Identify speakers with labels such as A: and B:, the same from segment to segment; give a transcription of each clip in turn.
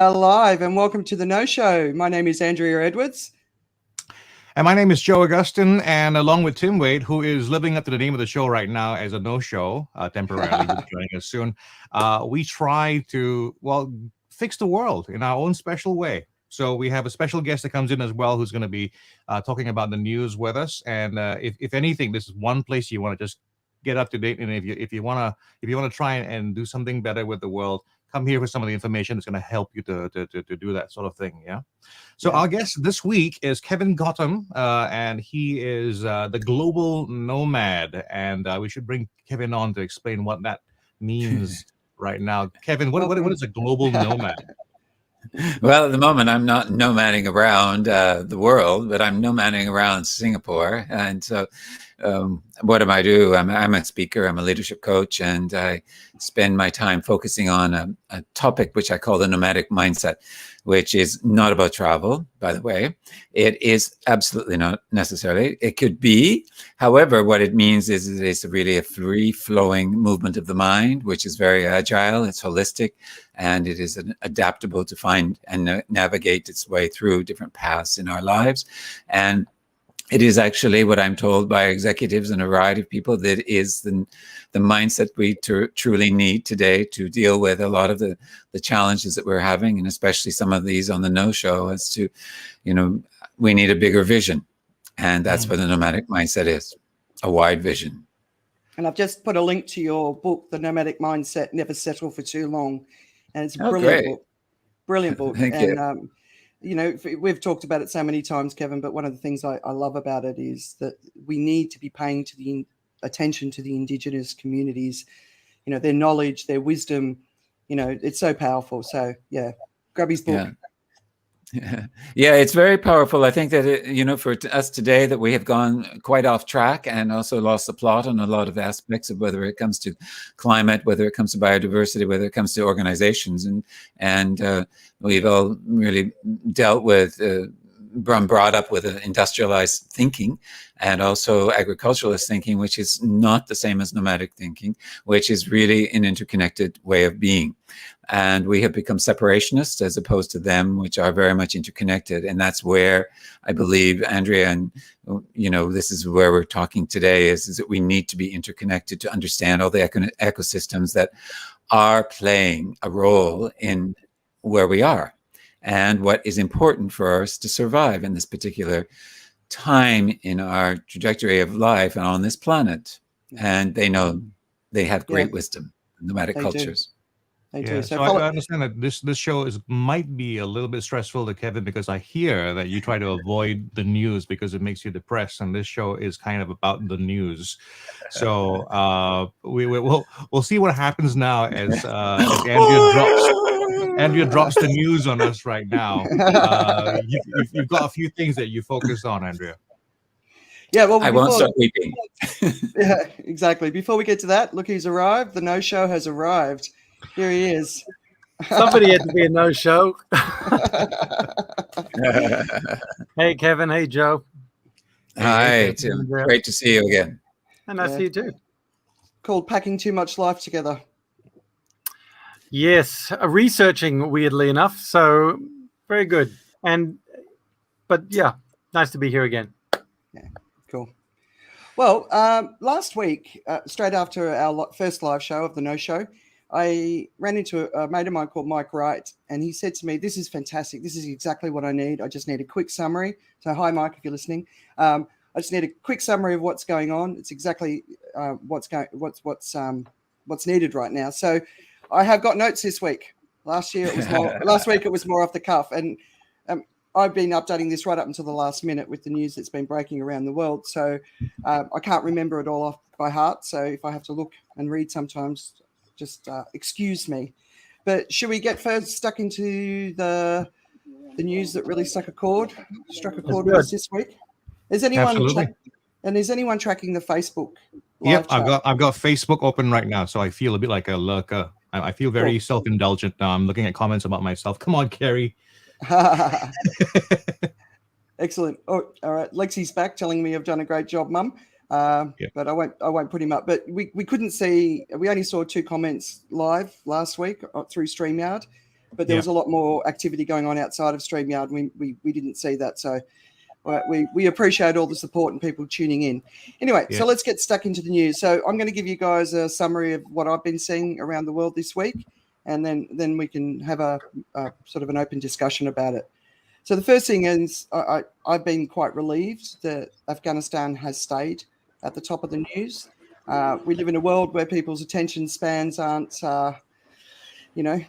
A: Live and welcome to the No Show. My name is Andrea Edwards.
B: And my name is Joe Augustin, and along with Tim Wade, who is living up to the name of the show right now as a no-show, temporarily he'll be joining us soon, we try to, fix the world in our own special way. So we have a special guest that comes in as well, who's going to be talking about the news with us. And if anything, this is one place you want to just get up to date. And if you want to try and do something better with the world, come here with some of the information that's going to help you to do that sort of thing. Yeah. So our guest this week is Kevin Gotham, and he is the global nomad. And we should bring Kevin on to explain what that means right now. Kevin, what is a global nomad?
C: Well, at the moment, I'm not nomading around the world, but I'm nomading around Singapore. And so what do I do? I'm a speaker, I'm a leadership coach, and I spend my time focusing on a topic which I call the nomadic mindset, which is not about travel, by the way. It is absolutely not necessarily. It could be. However, what it means is it's really a free-flowing movement of the mind, which is very agile, it's holistic, and it is adaptable to find and navigate its way through different paths in our lives. And it is actually what I'm told by executives and a variety of people that is the mindset we truly need today to deal with a lot of the challenges that we're having, and especially some of these on the No Show as to, we need a bigger vision. And that's what the nomadic mindset is, a wide vision.
A: And I've just put a link to your book, The Nomadic Mindset, Never Settle for Too Long. And it's a brilliant book. Brilliant book.
C: Thank you.
A: We've talked about it so many times, Kevin, but one of the things I love about it is that we need to be paying attention to the Indigenous communities, their knowledge, their wisdom, it's so powerful. So, grab his book.
C: Yeah, it's very powerful. I think that, for us today, that we have gone quite off track and also lost the plot on a lot of aspects of whether it comes to climate, whether it comes to biodiversity, whether it comes to organizations. And we've all really dealt with, brought up with industrialized thinking and also agriculturalist thinking, which is not the same as nomadic thinking, which is really an interconnected way of being. And we have become separationists as opposed to them, which are very much interconnected. And that's where I believe, Andrea, and this is where we're talking today, is that we need to be interconnected to understand all the ecosystems that are playing a role in where we are and what is important for us to survive in this particular time in our trajectory of life and on this planet. And they have great wisdom, nomadic cultures.
A: They do.
B: So I understand that this show might be a little bit stressful to Kevin, because I hear that you try to avoid the news because it makes you depressed, and this show is kind of about the news. So we'll see what happens now as Andrea drops the news on us right now. You've got a few things that you focus on, Andrea.
A: Yeah, well,
C: I won't stop weeping.
A: Yeah, exactly. Before we get to that, look who's arrived. The No Show has arrived. Here he is.
D: Somebody had to be a no-show. Hey, Kevin. Hey, Joe.
C: Hi, Tim. Great to see you again.
D: And nice to see you too.
A: Called Packing Too Much Life Together.
D: Yes, researching, weirdly enough. So very good. But yeah, nice to be here again.
A: Yeah, cool. Well, last week, straight after our first live show of the No Show, I ran into a mate of mine called Mike Wright, and he said to me, "This is fantastic. This is exactly what I need. I just need a quick summary." So, hi, Mike, if you're listening. I just need a quick summary of what's going on. It's exactly what's needed right now. So, I have got notes this week. Last week it was more off the cuff, and I've been updating this right up until the last minute with the news that's been breaking around the world. So, I can't remember it all off by heart. So, if I have to look and read sometimes, just excuse me. But should we get first stuck into the news that really struck a chord with us this week? Is anyone tracking the Facebook live chat?
B: I've got Facebook open right now, so I feel a bit like a lurker. I feel very self-indulgent now. I'm looking at comments about myself. Come on, Kerry.
A: Excellent. Oh, all right. Lexi's back telling me I've done a great job, Mum. But I won't put him up. But we couldn't see. We only saw 2 comments live last week through StreamYard. but there was a lot more activity going on outside of StreamYard. We didn't see that, so we appreciate all the support and people tuning in. Anyway, so let's get stuck into the news. So I'm going to give you guys a summary of what I've been seeing around the world this week, and then we can have a sort of an open discussion about it. So the first thing is I've been quite relieved that Afghanistan has stayed at the top of the news. We live in a world where people's attention spans aren't, we're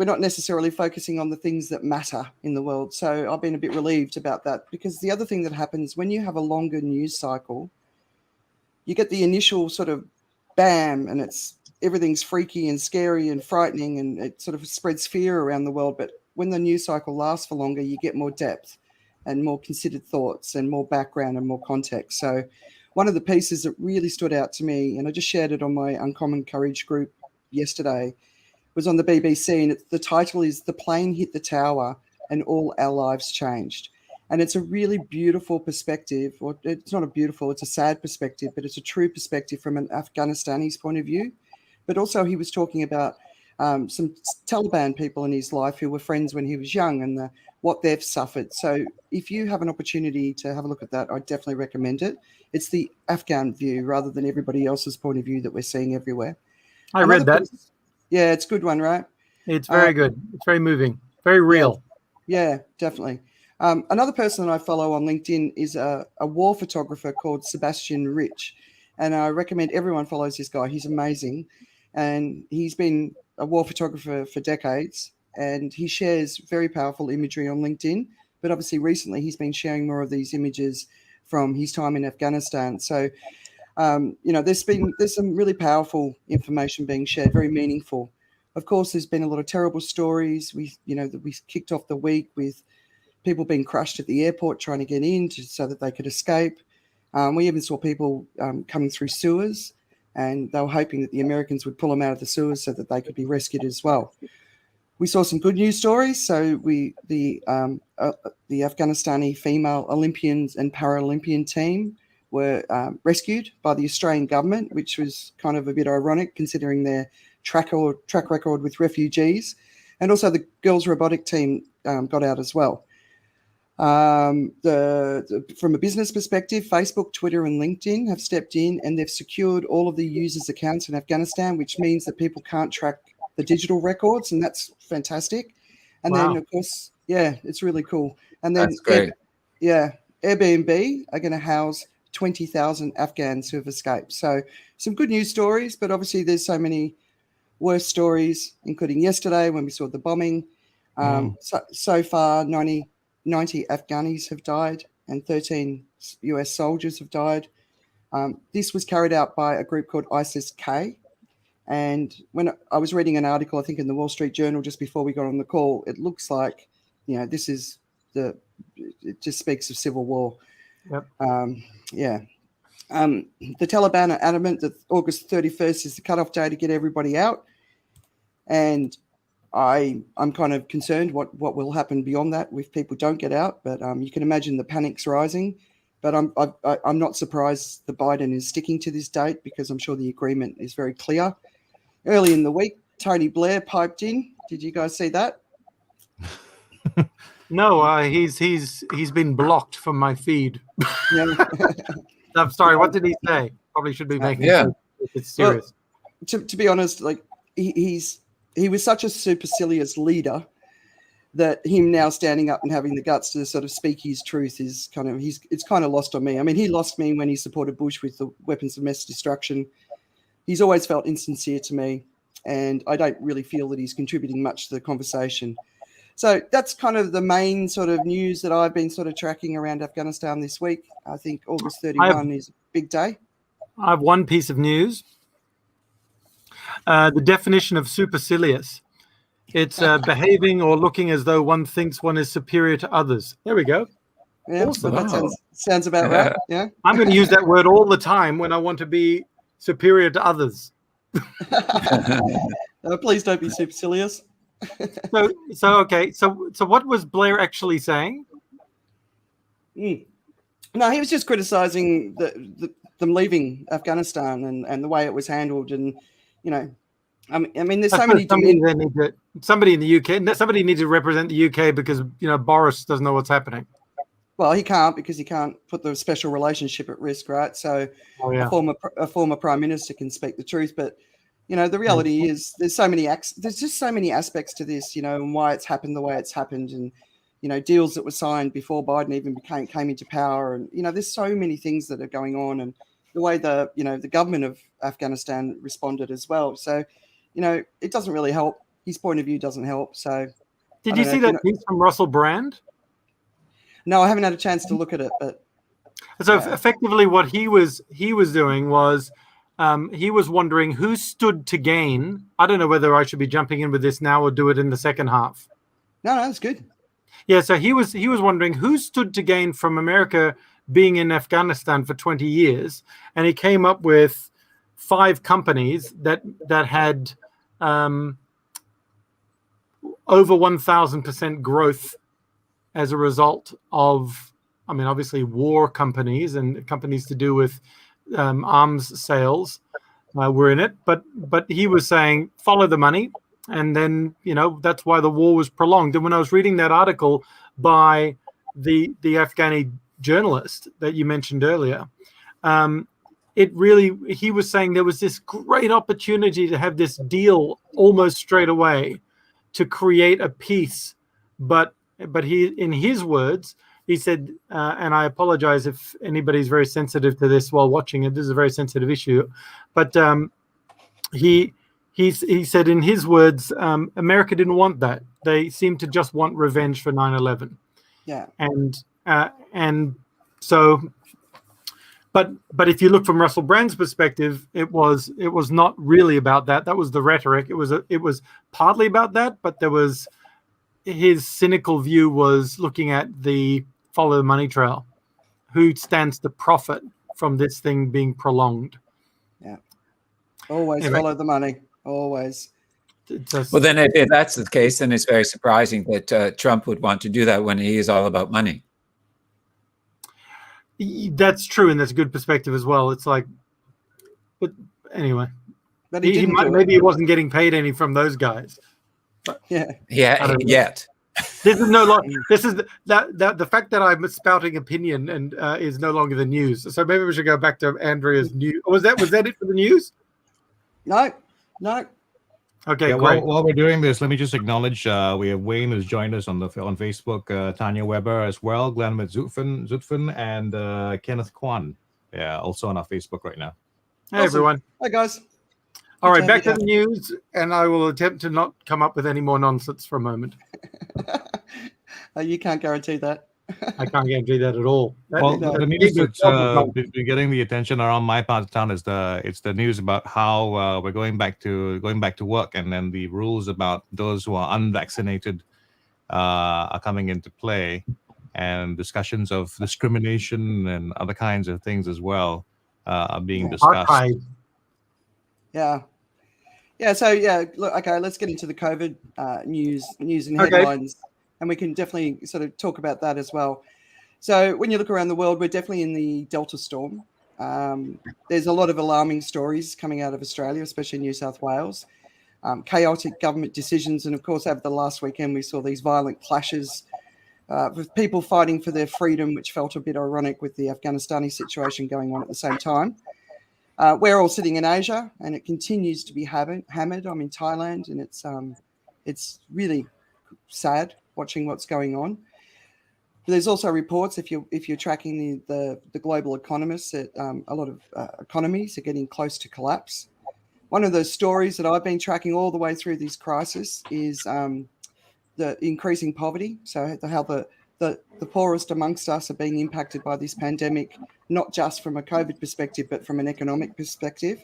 A: not necessarily focusing on the things that matter in the world. So I've been a bit relieved about that, because the other thing that happens when you have a longer news cycle, you get the initial sort of bam, and everything's freaky and scary and frightening, and it sort of spreads fear around the world. But when the news cycle lasts for longer, you get more depth and more considered thoughts and more background and more context. So one of the pieces that really stood out to me, and I just shared it on my Uncommon Courage group yesterday, was on the BBC, and the title is "The Plane Hit the Tower and All Our Lives Changed." And it's a really beautiful perspective, or it's not it's a sad perspective, but it's a true perspective from an Afghanistani's point of view. But also he was talking about some Taliban people in his life who were friends when he was young, and what they've suffered. So if you have an opportunity to have a look at that, I definitely recommend it. It's the Afghan view rather than everybody else's point of view that we're seeing everywhere.
D: I read that.
A: Yeah, it's a good one, right?
D: It's very good. It's very moving, very real.
A: Yeah, definitely. Another person that I follow on LinkedIn is a war photographer called Sebastian Rich, and I recommend everyone follows this guy. He's amazing, and he's been a war photographer for decades, and he shares very powerful imagery on LinkedIn. But obviously recently he's been sharing more of these images from his time in Afghanistan. So there's some really powerful information being shared, very meaningful. Of course, there's been a lot of terrible stories. We kicked off the week with people being crushed at the airport trying to get in so that they could escape. We even saw people coming through sewers, and they were hoping that the Americans would pull them out of the sewers so that they could be rescued as well. We saw some good news stories. So the Afghanistani female Olympians and Paralympian team were rescued by the Australian government, which was kind of a bit ironic considering their track record with refugees. And also the girls' robotic team got out as well. From a business perspective, Facebook, Twitter, and LinkedIn have stepped in, and they've secured all of the users' accounts in Afghanistan, which means that people can't track the digital records, and that's fantastic. And then, of course, it's really cool. And then,
C: that's great.
A: Airbnb are going to house 20,000 Afghans who have escaped. So some good news stories, but obviously there's so many worse stories, including yesterday when we saw the bombing. So far, 90 Afghanis have died and 13 US soldiers have died. This was carried out by a group called ISIS-K. And when I was reading an article, I think in the Wall Street Journal just before we got on the call, it looks like, it just speaks of civil war.
D: Yep.
A: The Taliban are adamant that August 31st is the cutoff day to get everybody out. And I'm kind of concerned what will happen beyond that if people don't get out. But you can imagine the panic's rising. But I'm not surprised that Biden is sticking to this date, because I'm sure the agreement is very clear. Early in the week, Tony Blair piped in. Did you guys see that?
D: No, he's been blocked from my feed.
A: Yeah.
D: I'm sorry. What did he say? Probably should be making it. It's serious.
A: Well, to be honest, like he was such a supercilious leader that him now standing up and having the guts to sort of speak his truth is it's kind of lost on me. I mean, he lost me when he supported Bush with the weapons of mass destruction. He's always felt insincere to me, and I don't really feel that he's contributing much to the conversation. So that's kind of the main sort of news that I've been sort of tracking around Afghanistan this week. I think August 31 is a big day.
D: I have one piece of news. The definition of supercilious. It's behaving or looking as though one thinks one is superior to others. There we go.
A: Yeah,
D: awesome.
A: That sounds about right. Yeah.
D: I'm going to use that word all the time when I want to be superior to others.
A: Please don't be supercilious.
D: So what was Blair actually saying?
A: No, he was just criticizing them leaving Afghanistan and the way it was handled, and I mean, there's
D: I
A: so many.
D: suppose somebody in the UK, somebody needs to represent the UK because Boris doesn't know what's happening.
A: Well, he can't because he can't put the special relationship at risk, right? So a former prime minister can speak the truth, but the reality is there's just so many aspects to this, and why it's happened the way it's happened, and deals that were signed before Biden even came into power, and there's so many things that are going on, and the way the government of Afghanistan responded as well. So it doesn't really help. His point of view doesn't help. So
D: did you see that piece from Russell Brand?
A: No, I haven't had a chance to look at it, but
D: so effectively what he was doing was he was wondering who stood to gain. I don't know whether I should be jumping in with this now or do it in the second half.
A: No, that's good.
D: Yeah, so he was wondering who stood to gain from America being in Afghanistan for 20 years, and he came up with 5 companies that had over 1,000% growth as a result of, obviously war companies and companies to do with arms sales were in it. But he was saying, follow the money. And then, that's why the war was prolonged. And when I was reading that article by the Afghani journalist that you mentioned earlier, he was saying there was this great opportunity to have this deal almost straight away to create a peace. But he, in his words, he said, and I apologize if anybody's very sensitive to this while watching it. This is a very sensitive issue. But he said, in his words, America didn't want that. They seemed to just want revenge for 9/11.
A: Yeah.
D: And so, but if you look from Russell Brand's perspective, it was not really about that. That was the rhetoric. It was partly about that, but there was his cynical view was looking at the follow the money trail. Who stands to profit from this thing being prolonged?
A: Yeah. Always follow the money. Always.
C: Well, then if that's the case, then it's very surprising that Trump would want to do that when he is all about money.
D: That's true, and that's a good perspective as well. It's like, but anyway,
A: but
D: maybe he wasn't getting paid any from those guys. But,
C: yet.
D: This is no longer. This is the fact that I'm spouting opinion and is no longer the news. So maybe we should go back to Andrea's news. Was that it for the news?
A: No.
D: Okay,
B: yeah,
D: great.
B: While we're doing this, let me just acknowledge we have Wayne who's joined us on Facebook, Tanya Weber as well, Glenn Zutphen, and Kenneth Kwan. Yeah, also on our Facebook right now.
D: Hey, everyone.
A: Hi, guys.
D: All right, back to the news, and I will attempt to not come up with any more nonsense for a moment.
A: You can't guarantee that.
D: I can't guarantee that at all.
B: The news that's been getting the attention around my part of town is the news about how we're going back to work, and then the rules about those who are unvaccinated are coming into play, and discussions of discrimination and other kinds of things as well are being discussed.
A: Yeah. So look, okay, let's get into the COVID news and headlines, and we can definitely sort of talk about that as well. So when you look around the world, we're definitely in the Delta storm. There's a lot of alarming stories coming out of Australia, especially New South Wales. Chaotic government decisions, and of course, over the last weekend, we saw these violent clashes with people fighting for their freedom, which felt a bit ironic with the Afghanistani situation going on at the same time. We're all sitting in Asia, and it continues to be hammered. I'm in Thailand, and it's really sad watching what's going on. But there's also reports, if you're tracking the global economists, that a lot of economies are getting close to collapse. One of those stories that I've been tracking all the way through this crisis is the increasing poverty. So how the poorest amongst us are being impacted by this pandemic, not just from a COVID perspective, but from an economic perspective.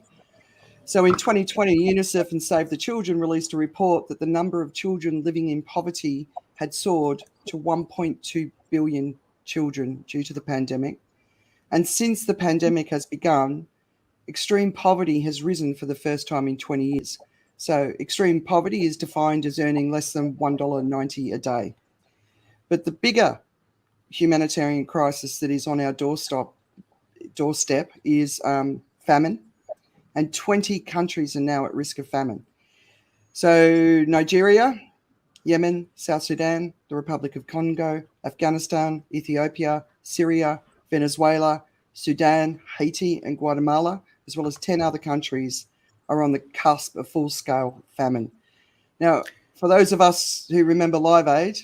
A: So in 2020, UNICEF and Save the Children released a report that the number of children living in poverty had soared to 1.2 billion children due to the pandemic. And since the pandemic has begun, extreme poverty has risen for the first time in 20 years. So extreme poverty is defined as earning less than $1.90 a day. But the bigger humanitarian crisis that is on our doorstep is famine, and 20 countries are now at risk of famine. So Nigeria, Yemen, South Sudan, the Republic of Congo, Afghanistan, Ethiopia, Syria, Venezuela, Sudan, Haiti, and Guatemala, as well as 10 other countries, are on the cusp of full-scale famine. Now, for those of us who remember Live Aid,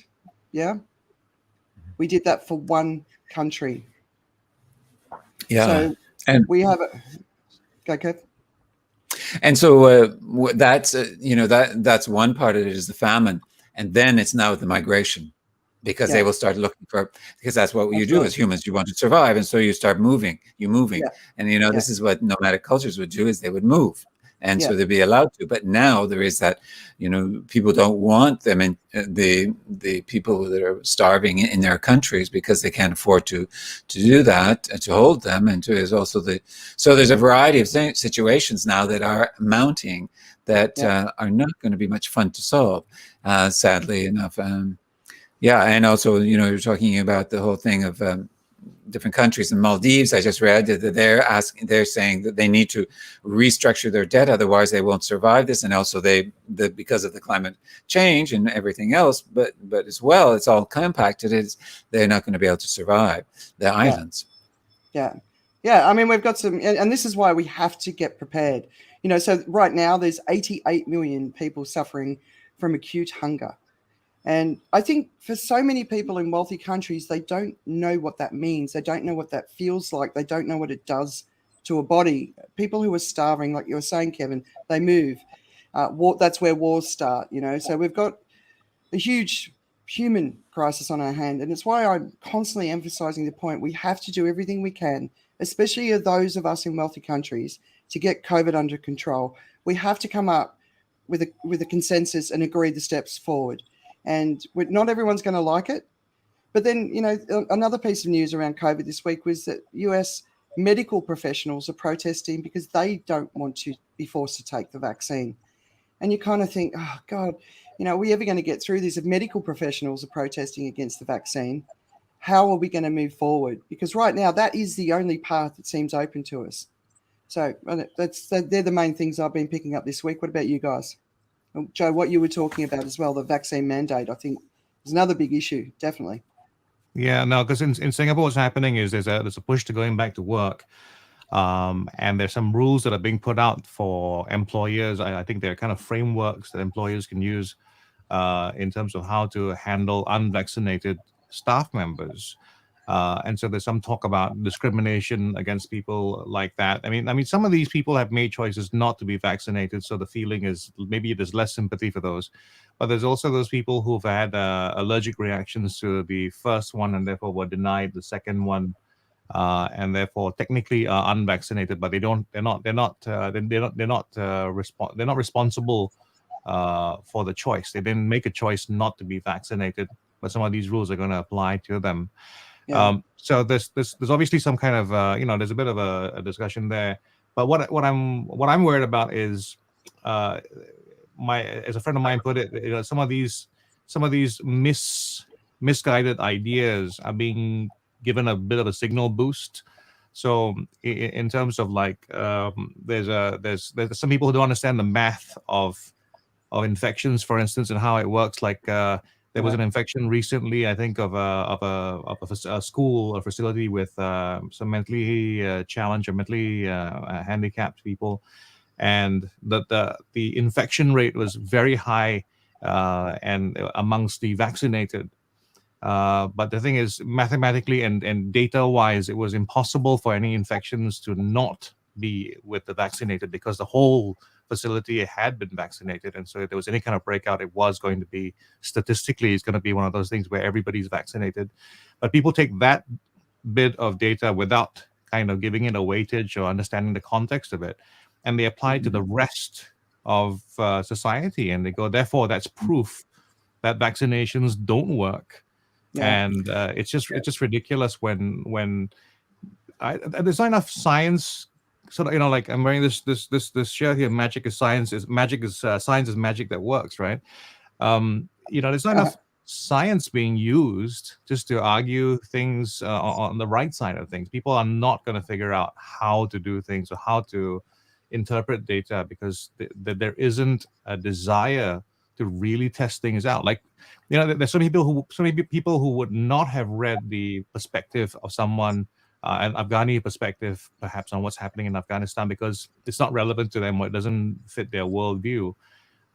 A: we did that for one country.
C: Yeah.
A: So
C: and
A: we have a... Go, Kev.
C: And so that's that's one part of it, is the famine, and then it's now the migration, because they will start looking for, because that's what you do as humans. You want to survive, and so you start moving. And this is what nomadic cultures would do, is they would move, and so they'd be allowed to. But now there is that, people don't want them, and the people that are starving in their countries, because they can't afford to do that, to hold them. And there's also so there's a variety of situations now that are mounting that are not going to be much fun to solve, sadly enough. And also, you're talking about the whole thing of different countries. In Maldives, I just read that they're saying that they need to restructure their debt, otherwise they won't survive this. And also because of the climate change and everything else, but as well, it's all compacted, they're not going to be able to survive the islands.
A: Yeah. I mean, we've got some, and this is why we have to get prepared. So right now there's 88 million people suffering from acute hunger. And I think for so many people in wealthy countries, they don't know what that means. They don't know what that feels like. They don't know what it does to a body. People who are starving, like you were saying, Kevin, they move. That's where wars start, So we've got a huge human crisis on our hand. And it's why I'm constantly emphasizing the point, we have to do everything we can, especially those of us in wealthy countries, to get COVID under control. We have to come up with a consensus and agree the steps forward. And not everyone's going to like it. But then, another piece of news around COVID this week was that US medical professionals are protesting because they don't want to be forced to take the vaccine. And you kind of think, oh, God, are we ever going to get through this? If medical professionals are protesting against the vaccine, how are we going to move forward? Because right now, that is the only path that seems open to us. So they're the main things I've been picking up this week. What about you guys? Joe, what you were talking about as well, the vaccine mandate, I think is another big issue, definitely.
B: Yeah, no, because in Singapore, what's happening is there's a push to going back to work. And there's some rules that are being put out for employers. I think there are kind of frameworks that employers can use in terms of how to handle unvaccinated staff members. And so there's some talk about discrimination against people like that. I mean, some of these people have made choices not to be vaccinated, so the feeling is maybe there's less sympathy for those. But there's also those people who've had allergic reactions to the first one and therefore were denied the second one, and therefore technically are unvaccinated, but they're not responsible for the choice. They didn't make a choice not to be vaccinated, but some of these rules are going to apply to them. So there's obviously some kind of there's a bit of a discussion there. But what I'm worried about is as a friend of mine put it, some of these misguided ideas are being given a bit of a signal boost. So in terms of there's some people who don't understand the math of infections, for instance, and how it works. There was an infection recently, I think, of a school or facility with some mentally challenged or mentally handicapped people, and the infection rate was very high and amongst the vaccinated. But the thing is, mathematically and data-wise, it was impossible for any infections to not be with the vaccinated, because the whole facility had been vaccinated. And so if there was any kind of breakout, it was going to be, statistically, it's going to be one of those things where everybody's vaccinated. But people take that bit of data without kind of giving it a weightage or understanding the context of it, and they apply it to the rest of society, and they go, therefore, that's proof that vaccinations don't work. And it's just ridiculous when there's not enough science. Sort of, like I'm wearing this shirt here. Science is science is magic that works, right? There's not enough science being used just to argue things on the right side of things. People are not going to figure out how to do things or how to interpret data because there isn't a desire to really test things out. Like, there's so many people who would not have read the perspective of someone, an Afghani perspective, perhaps, on what's happening in Afghanistan because it's not relevant to them or it doesn't fit their worldview.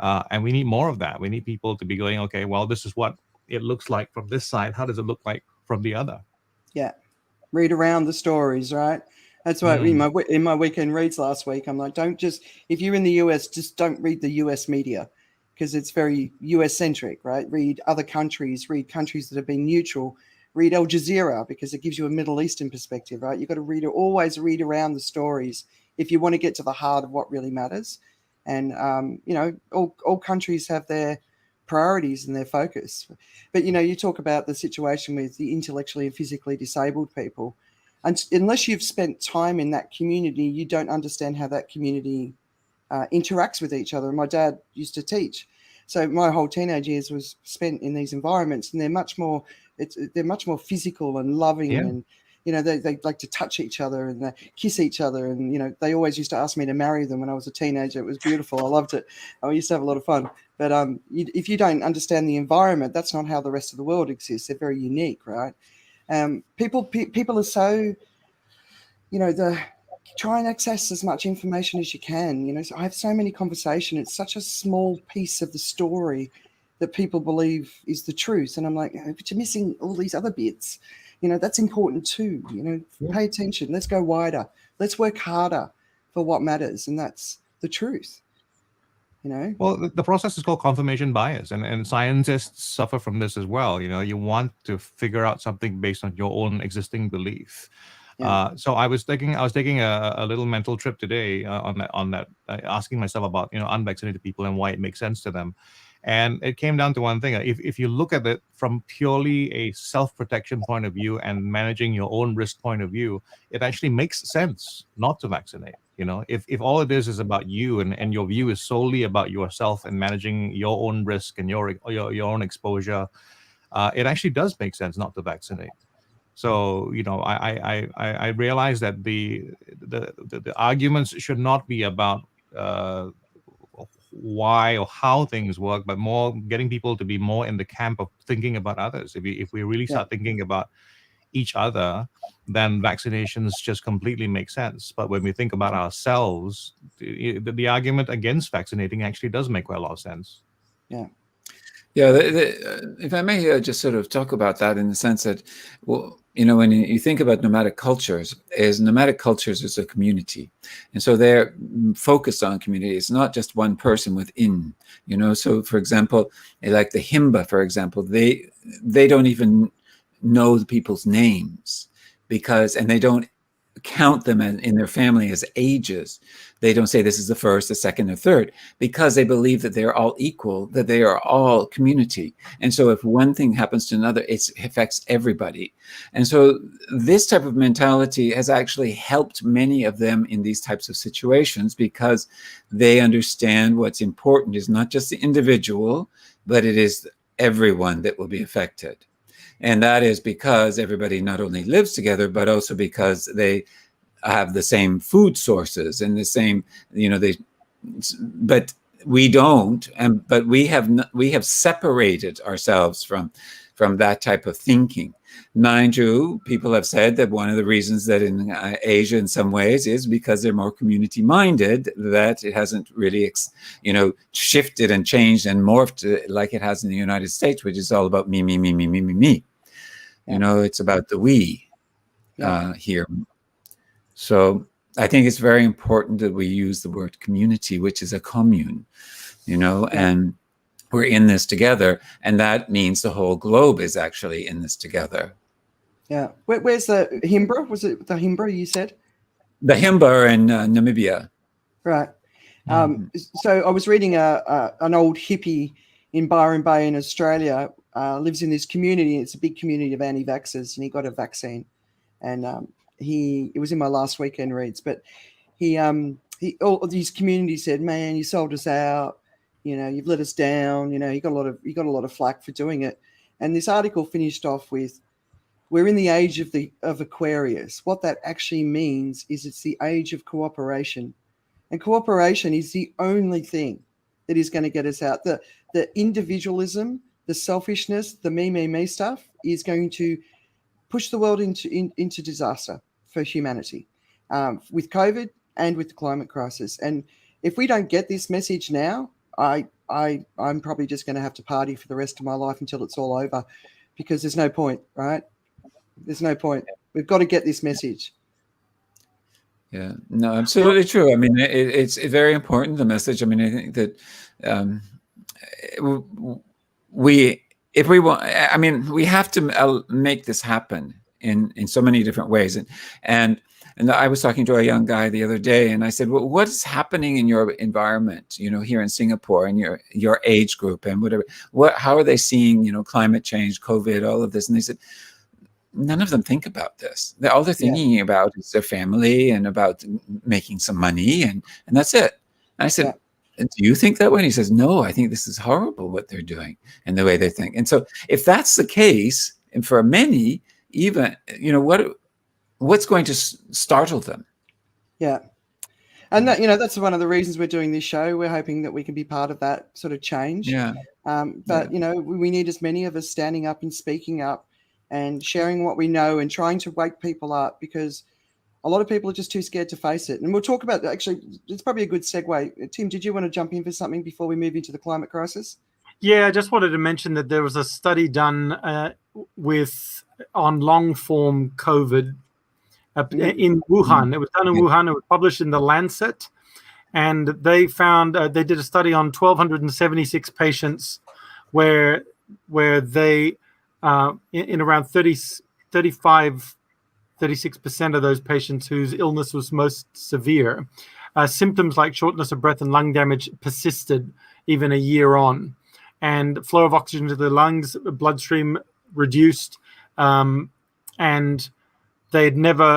B: And we need more of that. We need people to be going, okay, well, this is what it looks like from this side. How does it look like from the other?
A: Yeah. Read around the stories, right? That's why in my weekend reads last week, I'm like, if you're in the US, just don't read the US media because it's very US centric, right? Read other countries, read countries that have been neutral, read Al Jazeera because it gives you a Middle Eastern perspective, right? You've got to always read around the stories if you want to get to the heart of what really matters. And, all countries have their priorities and their focus. But, you talk about the situation with the intellectually and physically disabled people. And unless you've spent time in that community, you don't understand how that community interacts with each other. And my dad used to teach. So my whole teenage years was spent in these environments, and they're much more physical and loving and, they like to touch each other and they kiss each other. And, they always used to ask me to marry them when I was a teenager. It was beautiful. I loved it. I used to have a lot of fun. But if you don't understand the environment, that's not how the rest of the world exists. They're very unique, right? People are so, try and access as much information as you can. So I have so many conversations. It's such a small piece of the story that people believe is the truth. And I'm like, but you're missing all these other bits. That's important too. Pay attention. Let's go wider. Let's work harder for what matters. And that's the truth.
B: Well, the process is called confirmation bias, and scientists suffer from this as well. You want to figure out something based on your own existing belief. Yeah. So I was taking a little mental trip today on that, asking myself about unvaccinated people and why it makes sense to them. And it came down to one thing. If you look at it from purely a self-protection point of view and managing your own risk point of view, it actually makes sense not to vaccinate. If all it is about you and your view is solely about yourself and managing your own risk and your own exposure, it actually does make sense not to vaccinate. So, I realize that the arguments should not be about why or how things work, but more getting people to be more in the camp of thinking about others. If we really start thinking about each other, then vaccinations just completely make sense. But when we think about ourselves, the argument against vaccinating actually does make quite a lot of sense.
A: Yeah.
C: Yeah, if I may just sort of talk about that in the sense that, well, when you think about nomadic cultures is a community. And so they're focused on community. It's not just one person within, So, for example, like the Himba, for example, they don't even know the people's names and they don't count them in their family as ages. They don't say this is the first, the second, or third, because they believe that they're all equal, that they are all community. And so if one thing happens to another, it affects everybody. And so this type of mentality has actually helped many of them in these types of situations because they understand what's important is not just the individual, but it is everyone that will be affected. And that is because everybody not only lives together, but also because they have the same food sources and the same, but we don't. But we have separated ourselves from that type of thinking. Mind you, people have said that one of the reasons that in Asia, in some ways, is because they're more community-minded, that it hasn't really, shifted and changed and morphed like it has in the United States, which is all about me, me, me, me, me, me, me. It's about the we here. So I think it's very important that we use the word community, which is a commune, and we're in this together. And that means the whole globe is actually in this together.
A: Yeah. Where's the Himba? Was it the Himba you said?
C: The Himba are in Namibia.
A: Right. So I was reading an old hippie in Byron Bay in Australia, lives in this community. It's a big community of anti-vaxxers, and he got a vaccine. And it was in my last weekend reads, but he all of these communities said, "Man, you sold us out. You've let us down. You got a lot of flack for doing it." And this article finished off with, "We're in the age of Aquarius. What that actually means is it's the age of cooperation." And cooperation is the only thing that is going to get us out. The individualism, the selfishness, the me stuff is going to push the world into disaster for humanity, with COVID and with the climate crisis. And if we don't get this message now, I'm probably just going to have to party for the rest of my life until it's all over, because there's no point, right? There's no point. We've got to get this message.
C: Yeah, no, absolutely true. I mean, it's very important, the message. I mean, I think that if we want, I mean, we have to make this happen in so many different ways. And I was talking to a young guy the other day, and I said, well, what is happening in your environment, here in Singapore, and your age group and whatever, how are they seeing, climate change, COVID, all of this? And they said, none of them think about this. All they're thinking about is their family and about making some money, and that's it. And I said, do you think that way? And he says, no, I think this is horrible what they're doing and the way they think. And so if that's the case, and for many, even, what's going to startle them?
A: Yeah. And that's one of the reasons we're doing this show. We're hoping that we can be part of that sort of change.
C: Yeah.
A: We need as many of us standing up and speaking up and sharing what we know and trying to wake people up, because a lot of people are just too scared to face it. And we'll talk about, actually, it's probably a good segue. Tim, did you want to jump in for something before we move into the climate crisis?
D: Yeah, I just wanted to mention that there was a study done on long form COVID in Wuhan. It was done in Wuhan. It was published in the Lancet, and they found they did a study on 1,276 patients where they in around 36% of those patients whose illness was most severe, symptoms like shortness of breath and lung damage persisted even a year on, and flow of oxygen to the lungs, bloodstream reduced, and while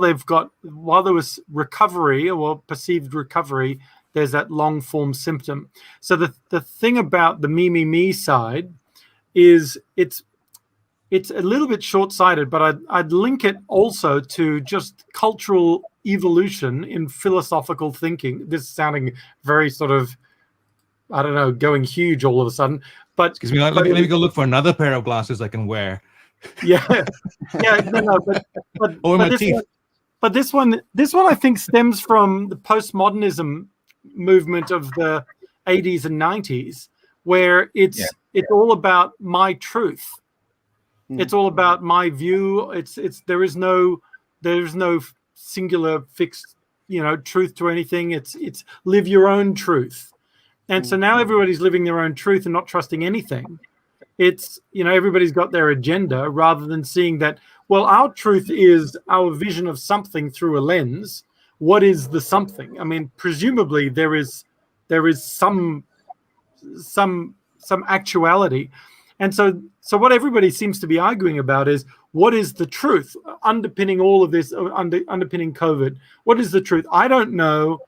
D: there was recovery or perceived recovery, there's that long form symptom. So the thing about the me side is it's a little bit short-sighted, but I'd link it also to just cultural evolution in philosophical thinking. This is sounding very sort of, I don't know, going huge all of a sudden. But
B: excuse me, let me go look for another pair of glasses I can wear.
D: Yeah, no, but this one I think stems from the postmodernism movement of the 80s and 90s, where it's all about my truth. It's all about my view. There is no singular fixed truth to anything. It's live your own truth. And so now everybody's living their own truth and not trusting anything. It's everybody's got their agenda, rather than seeing that, well, our truth is our vision of something through a lens. What is the something? I mean, presumably there is some actuality. And so what everybody seems to be arguing about is, what is the truth underpinning all of this, underpinning COVID? What is the truth? I don't know.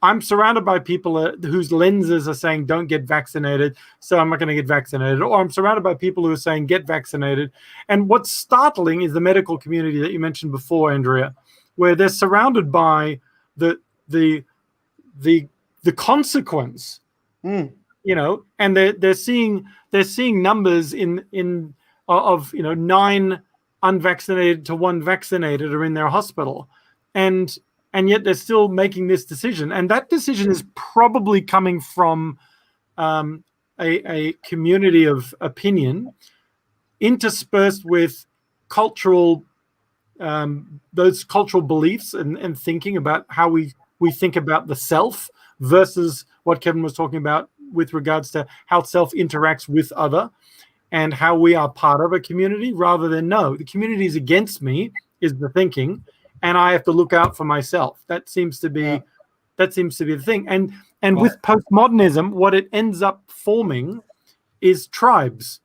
D: I'm surrounded by people whose lenses are saying don't get vaccinated, so I'm not going to get vaccinated. Or I'm surrounded by people who are saying get vaccinated. And what's startling is the medical community that you mentioned before, Andrea, where they're surrounded by the consequence, and they're seeing numbers of 9 unvaccinated to 1 vaccinated are in their hospital, and yet they're still making this decision. And that decision is probably coming from a community of opinion interspersed with cultural, those cultural beliefs and thinking about how we think about the self versus what Kevin was talking about with regards to how self interacts with other and how we are part of a community, rather than, no, the community is against me, is the thinking, and I have to look out for myself. That seems to be the thing. And with postmodernism, what it ends up forming is tribes.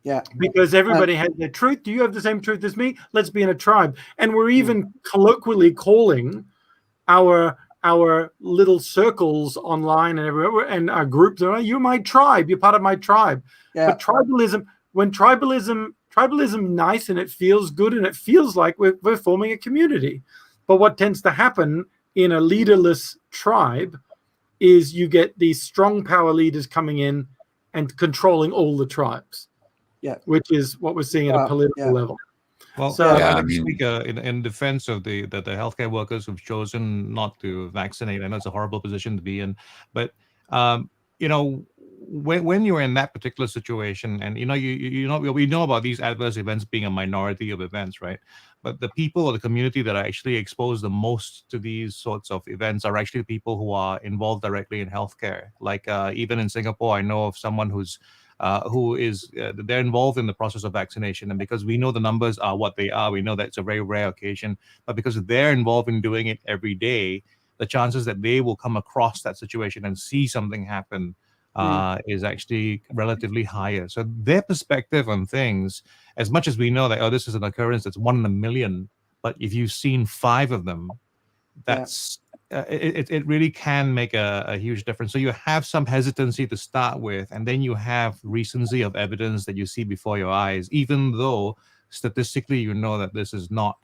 A: Yeah.
D: Because everybody has their truth. Do you have the same truth as me? Let's be in a tribe. And we're even colloquially calling our little circles online and everywhere, and our groups are, you're my tribe, you're part of my tribe. Yeah. But tribalism nice, and it feels good, and it feels like we're forming a community. But what tends to happen in a leaderless tribe is you get these strong power leaders coming in and controlling all the tribes.
A: Yeah.
D: Which is what we're seeing at a political level.
B: Well,
D: So,
B: I speak in defense of the healthcare workers who've chosen not to vaccinate. I know it's a horrible position to be in, but you know, when you're in that particular situation, and you know, we know about these adverse events being a minority of events, right? But the people or the community that are actually exposed the most to these sorts of events are actually the people who are involved directly in healthcare. Like even in Singapore, I know of someone who is they're involved in the process of vaccination, and because we know the numbers are what they are, we know that it's a very rare occasion, but because they're involved in doing it every day, the chances that they will come across that situation and see something happen is actually relatively higher. So their perspective on things, as much as we know that, oh, this is an occurrence that's 1 in a million, but if you've seen 5 of them, that's it really can make a huge difference. So you have some hesitancy to start with, and then you have recency of evidence that you see before your eyes, even though statistically you know that this is not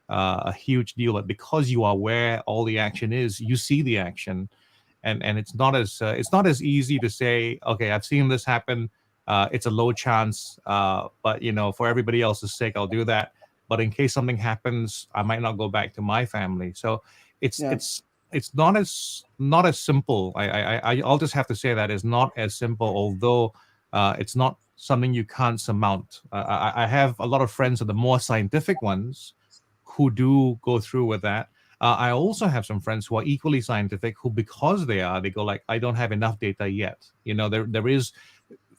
B: a huge deal, but because you are where all the action is, you see the action, and it's not as easy to say, okay, I've seen this happen, it's a low chance, but you know, for everybody else's sake, I'll do that. But in case something happens, I might not go back to my family. So it's not as simple. I'll just have to say that it's not as simple, although it's not something you can't surmount. I have a lot of friends of the more scientific ones who do go through with that. I also have some friends who are equally scientific who, because they go like, I don't have enough data yet. You know, there is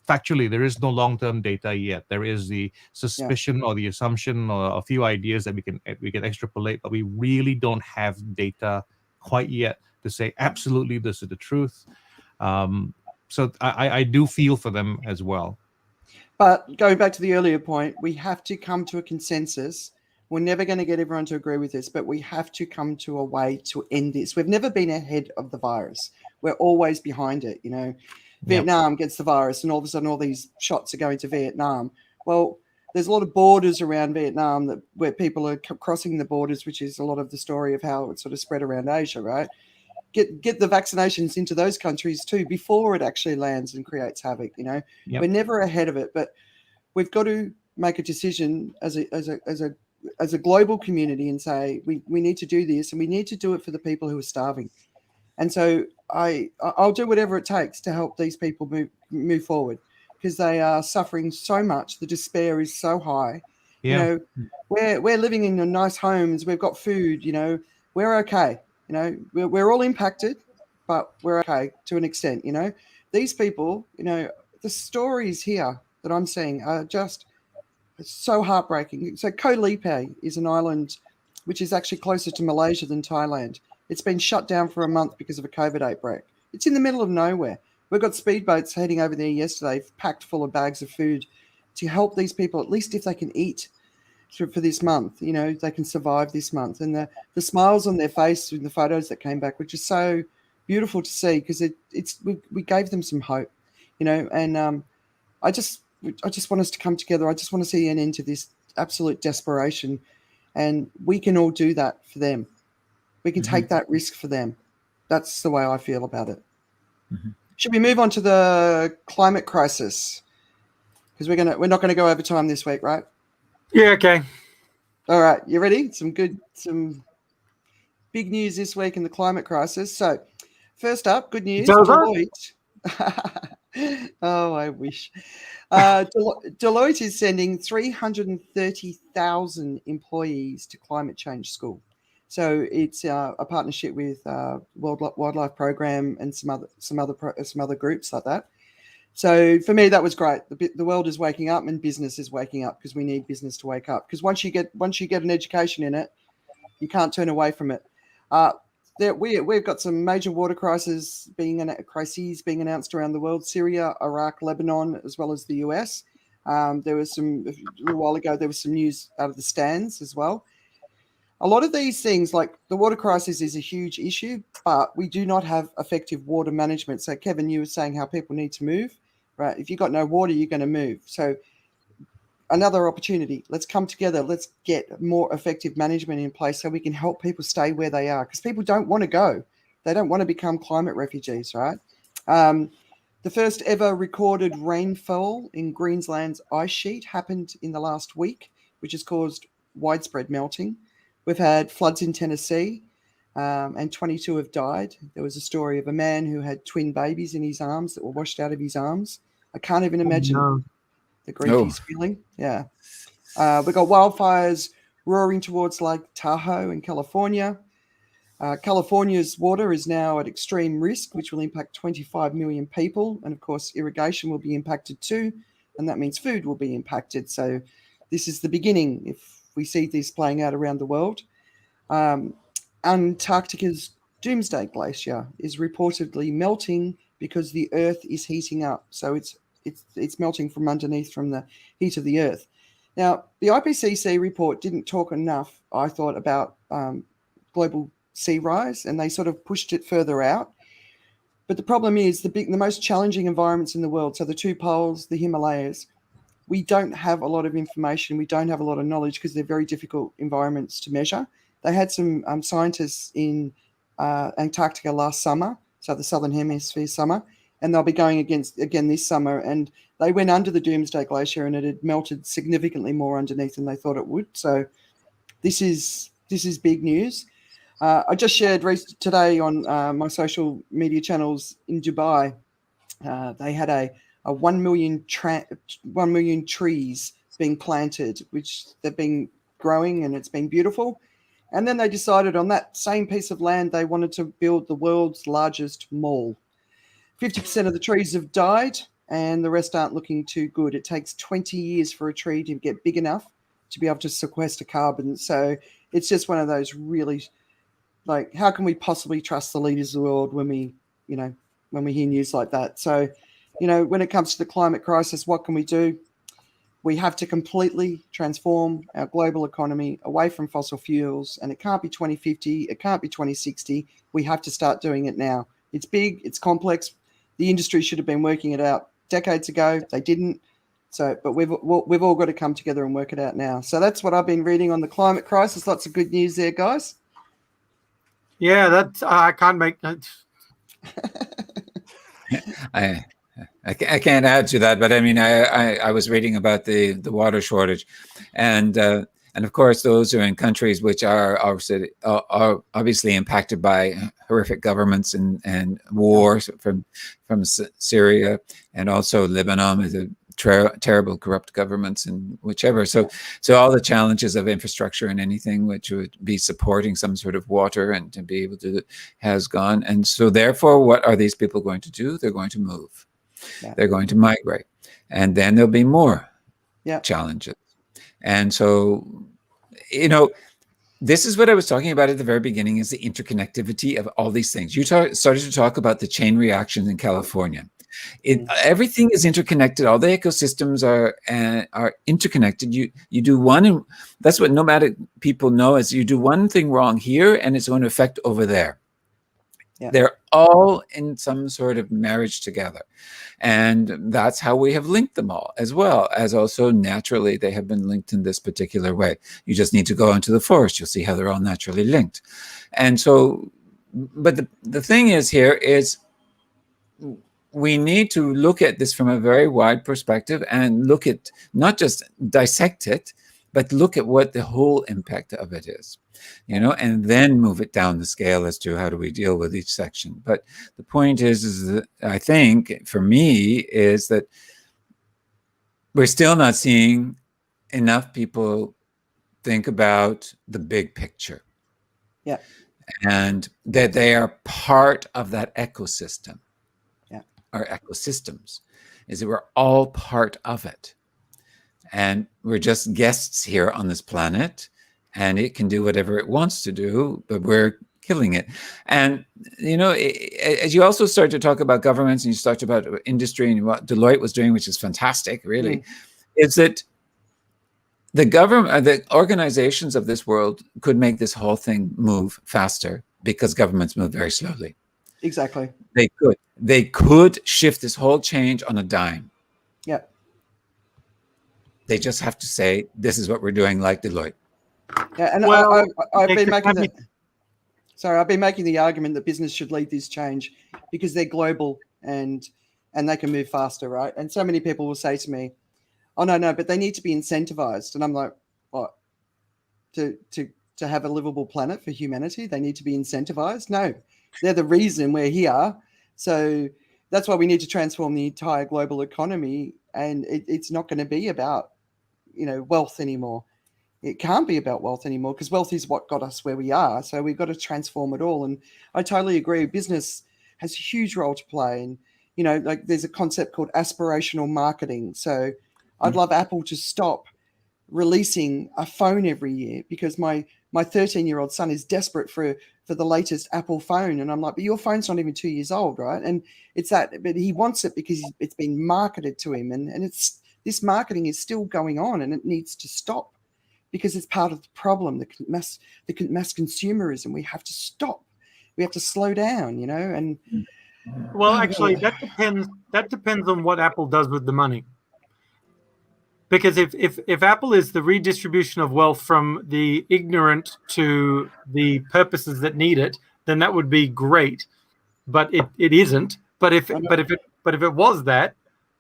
B: factually, there is no long-term data yet. There is the suspicion or the assumption or a few ideas that we can extrapolate, but we really don't have data quite yet to say absolutely this is the truth. So I do feel for them as well.
A: But going back to the earlier point, we have to come to a consensus. We're never going to get everyone to agree with this, but we have to come to a way to end this. We've never been ahead of the virus. We're always behind it. You know, Vietnam gets the virus, and all of a sudden all these shots are going to Vietnam. Well, there's a lot of borders around Vietnam where people are crossing the borders, which is a lot of the story of how it sort of spread around Asia, right? Get the vaccinations into those countries too before it actually lands and creates havoc. You know, we're never ahead of it, but we've got to make a decision as a global community and say we need to do this, and we need to do it for the people who are starving. And so I'll do whatever it takes to help these people move forward, because they are suffering so much. The despair is so high. You know, we're living in nice homes. We've got food. You know, we're okay. You know, we're all impacted, but we're okay to an extent. You know, these people, you know, the stories here that I'm seeing are just so heartbreaking. So Koh Lipe is an island which is actually closer to Malaysia than Thailand. It's been shut down for a month because of a COVID outbreak. It's in the middle of nowhere. We've got speedboats heading over there yesterday, packed full of bags of food to help these people, at least if they can eat for this month. You know, they can survive this month. And the smiles on their face in the photos that came back, which is so beautiful to see, because we gave them some hope, you know. And I just want us to come together. I just want to see an end to this absolute desperation, and we can all do that for them. We can take that risk for them. That's the way I feel about it. Should we move on to the climate crisis? Because we're not gonna go over time this week, right?
D: Yeah. Okay.
A: All right. You ready? Some big news this week in the climate crisis. So, first up, good news. Deloitte. Oh, I wish. Deloitte is sending 330,000 employees to climate change school. So it's a partnership with World Wildlife Program and some other groups like that. So for me, that was great. The world is waking up, and business is waking up, because we need business to wake up. Because once you get an education in it, you can't turn away from it. We've got some major water crises being announced around the world: Syria, Iraq, Lebanon, as well as the US. There was a little while ago, there was some news out of the stands as well. A lot of these things, like the water crisis, is a huge issue, but we do not have effective water management. So, Kevin, you were saying how people need to move, right? If you've got no water, you're going to move. So another opportunity. Let's come together. Let's get more effective management in place so we can help people stay where they are, because people don't want to go. They don't want to become climate refugees, right? The first ever recorded rainfall in Queensland's ice sheet happened in the last week, which has caused widespread melting. We've had floods in Tennessee, and 22 have died. There was a story of a man who had twin babies in his arms that were washed out of his arms. I can't even imagine the grief he's feeling. Yeah. We've got wildfires roaring towards Lake Tahoe in California. California's water is now at extreme risk, which will impact 25 million people. And of course, irrigation will be impacted too. And that means food will be impacted. So this is the beginning if we see this playing out around the world. Antarctica's Doomsday Glacier is reportedly melting because the Earth is heating up. So it's melting from underneath from the heat of the Earth. Now, the IPCC report didn't talk enough, I thought, about global sea rise, and they sort of pushed it further out. But the problem is the most challenging environments in the world, so the two poles, the Himalayas, we don't have a lot of information. We don't have a lot of knowledge because they're very difficult environments to measure. They had some scientists in Antarctica last summer, so the Southern Hemisphere summer, and they'll be going again this summer. And they went under the Doomsday Glacier, and it had melted significantly more underneath than they thought it would. So this is big news. I just shared today on my social media channels in Dubai. They had a 1 million trees being planted, which they've been growing, and it's been beautiful. And then they decided on that same piece of land they wanted to build the world's largest mall. 50% of the trees have died, and the rest aren't looking too good. It takes 20 years for a tree to get big enough to be able to sequester carbon. So it's just one of those really, like, how can we possibly trust the leaders of the world when we hear news like that? So, when it comes to the climate crisis, what can we do? We have to completely transform our global economy away from fossil fuels, and it can't be 2050. It can't be 2060. We have to start doing it now. It's big. It's complex. The industry should have been working it out decades ago. They didn't. So, but we've all got to come together and work it out now. So that's what I've been reading on the climate crisis. Lots of good news there, guys.
D: Yeah, that's I can't make that.
C: I can't add to that, but I mean, I was reading about the water shortage, and of course those are in countries which are obviously impacted by horrific governments and wars from Syria, and also Lebanon is a terrible corrupt governments and whichever. So all the challenges of infrastructure and anything which would be supporting some sort of water and to be able to has gone. And so therefore, what are these people going to do? They're going to move. Yeah. They're going to migrate, and then there'll be more challenges. And so, this is what I was talking about at the very beginning, is the interconnectivity of all these things. You started to talk about the chain reactions in California. Everything is interconnected. All the ecosystems are interconnected. You do one, and that's what nomadic people know, is you do one thing wrong here, and it's going to affect over there. Yeah. They're all in some sort of marriage together. And that's how we have linked them all, as well as also naturally they have been linked in this particular way. You just need to go into the forest. You'll see how they're all naturally linked. And so, but the thing is here is we need to look at this from a very wide perspective and look at, not just dissect it, but look at what the whole impact of it is, and then move it down the scale as to how do we deal with each section. But the point is that I think for me is that we're still not seeing enough people think about the big picture.
A: Yeah.
C: And that they are part of that ecosystem.
A: Yeah.
C: Or ecosystems, is that we're all part of it. And we're just guests here on this planet, and it can do whatever it wants to do, but we're killing it. And, as you also start to talk about governments and you start about industry and what Deloitte was doing, which is fantastic, really, is that the government, the organizations of this world could make this whole thing move faster because governments move very slowly.
A: Exactly.
C: They could shift this whole change on a dime.
A: Yeah.
C: They just have to say, this is what we're doing, like Deloitte.
A: Yeah, and
D: Well,
A: I've
D: it
A: been
D: could
A: making
D: be-
A: I've been making the argument that business should lead this change because they're global and they can move faster, right? And so many people will say to me, "Oh no, but they need to be incentivized," and I'm like, "What? To have a livable planet for humanity, they need to be incentivized? No, they're the reason we're here. So that's why we need to transform the entire global economy, and it's not going to be about wealth anymore. It can't be about wealth anymore because wealth is what got us where we are. So we've got to transform it all. And I totally agree. Business has a huge role to play. And, like there's a concept called aspirational marketing. So I'd love Apple to stop releasing a phone every year because my 13-year-old son is desperate for the latest Apple phone. And I'm like, but your phone's not even 2 years old, right? And it's that, but he wants it because it's been marketed to him. And this marketing is still going on and it needs to stop. Because it's part of the problem, the mass consumerism. We have to stop. We have to slow down, And
D: well, actually, that depends. That depends on what Apple does with the money. Because if Apple is the redistribution of wealth from the ignorant to the purposes that need it, then that would be great. But it isn't. But if it was that,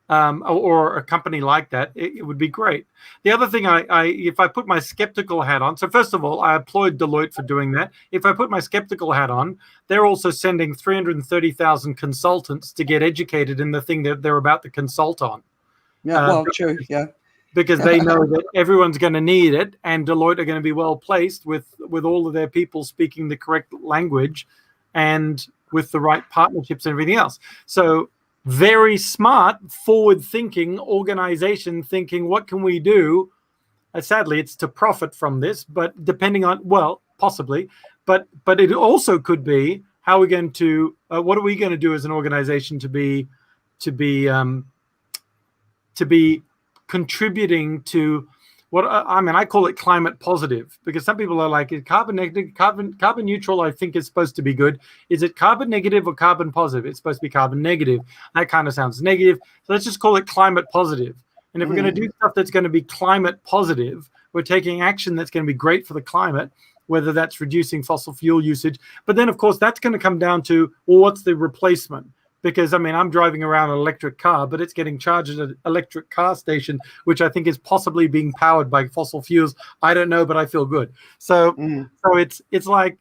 D: or a company like that, it would be great. The other thing, if I put my skeptical hat on, so first of all, I applaud Deloitte for doing that. If I put my skeptical hat on, they're also sending 330,000 consultants to get educated in the thing that they're about to consult on.
A: Yeah, well, true, yeah.
D: Because they know that everyone's going to need it, and Deloitte are going to be well placed with all of their people speaking the correct language, and with the right partnerships and everything else. So very smart, forward-thinking organization thinking, what can we do? Sadly, it's to profit from this, but depending on, well, possibly, but it also could be how we're going to, what are we going to do as an organization to be contributing to what I call it climate positive, because some people are like, carbon negative, carbon neutral, I think is supposed to be good. Is it carbon negative or carbon positive? It's supposed to be carbon negative. That kind of sounds negative. So let's just call it climate positive. And if we're going to do stuff that's going to be climate positive, we're taking action that's going to be great for the climate, whether that's reducing fossil fuel usage. But then, of course, that's going to come down to, well, what's the replacement? Because, I'm driving around an electric car, but it's getting charged at an electric car station, which I think is possibly being powered by fossil fuels. I don't know, but I feel good. So it's like,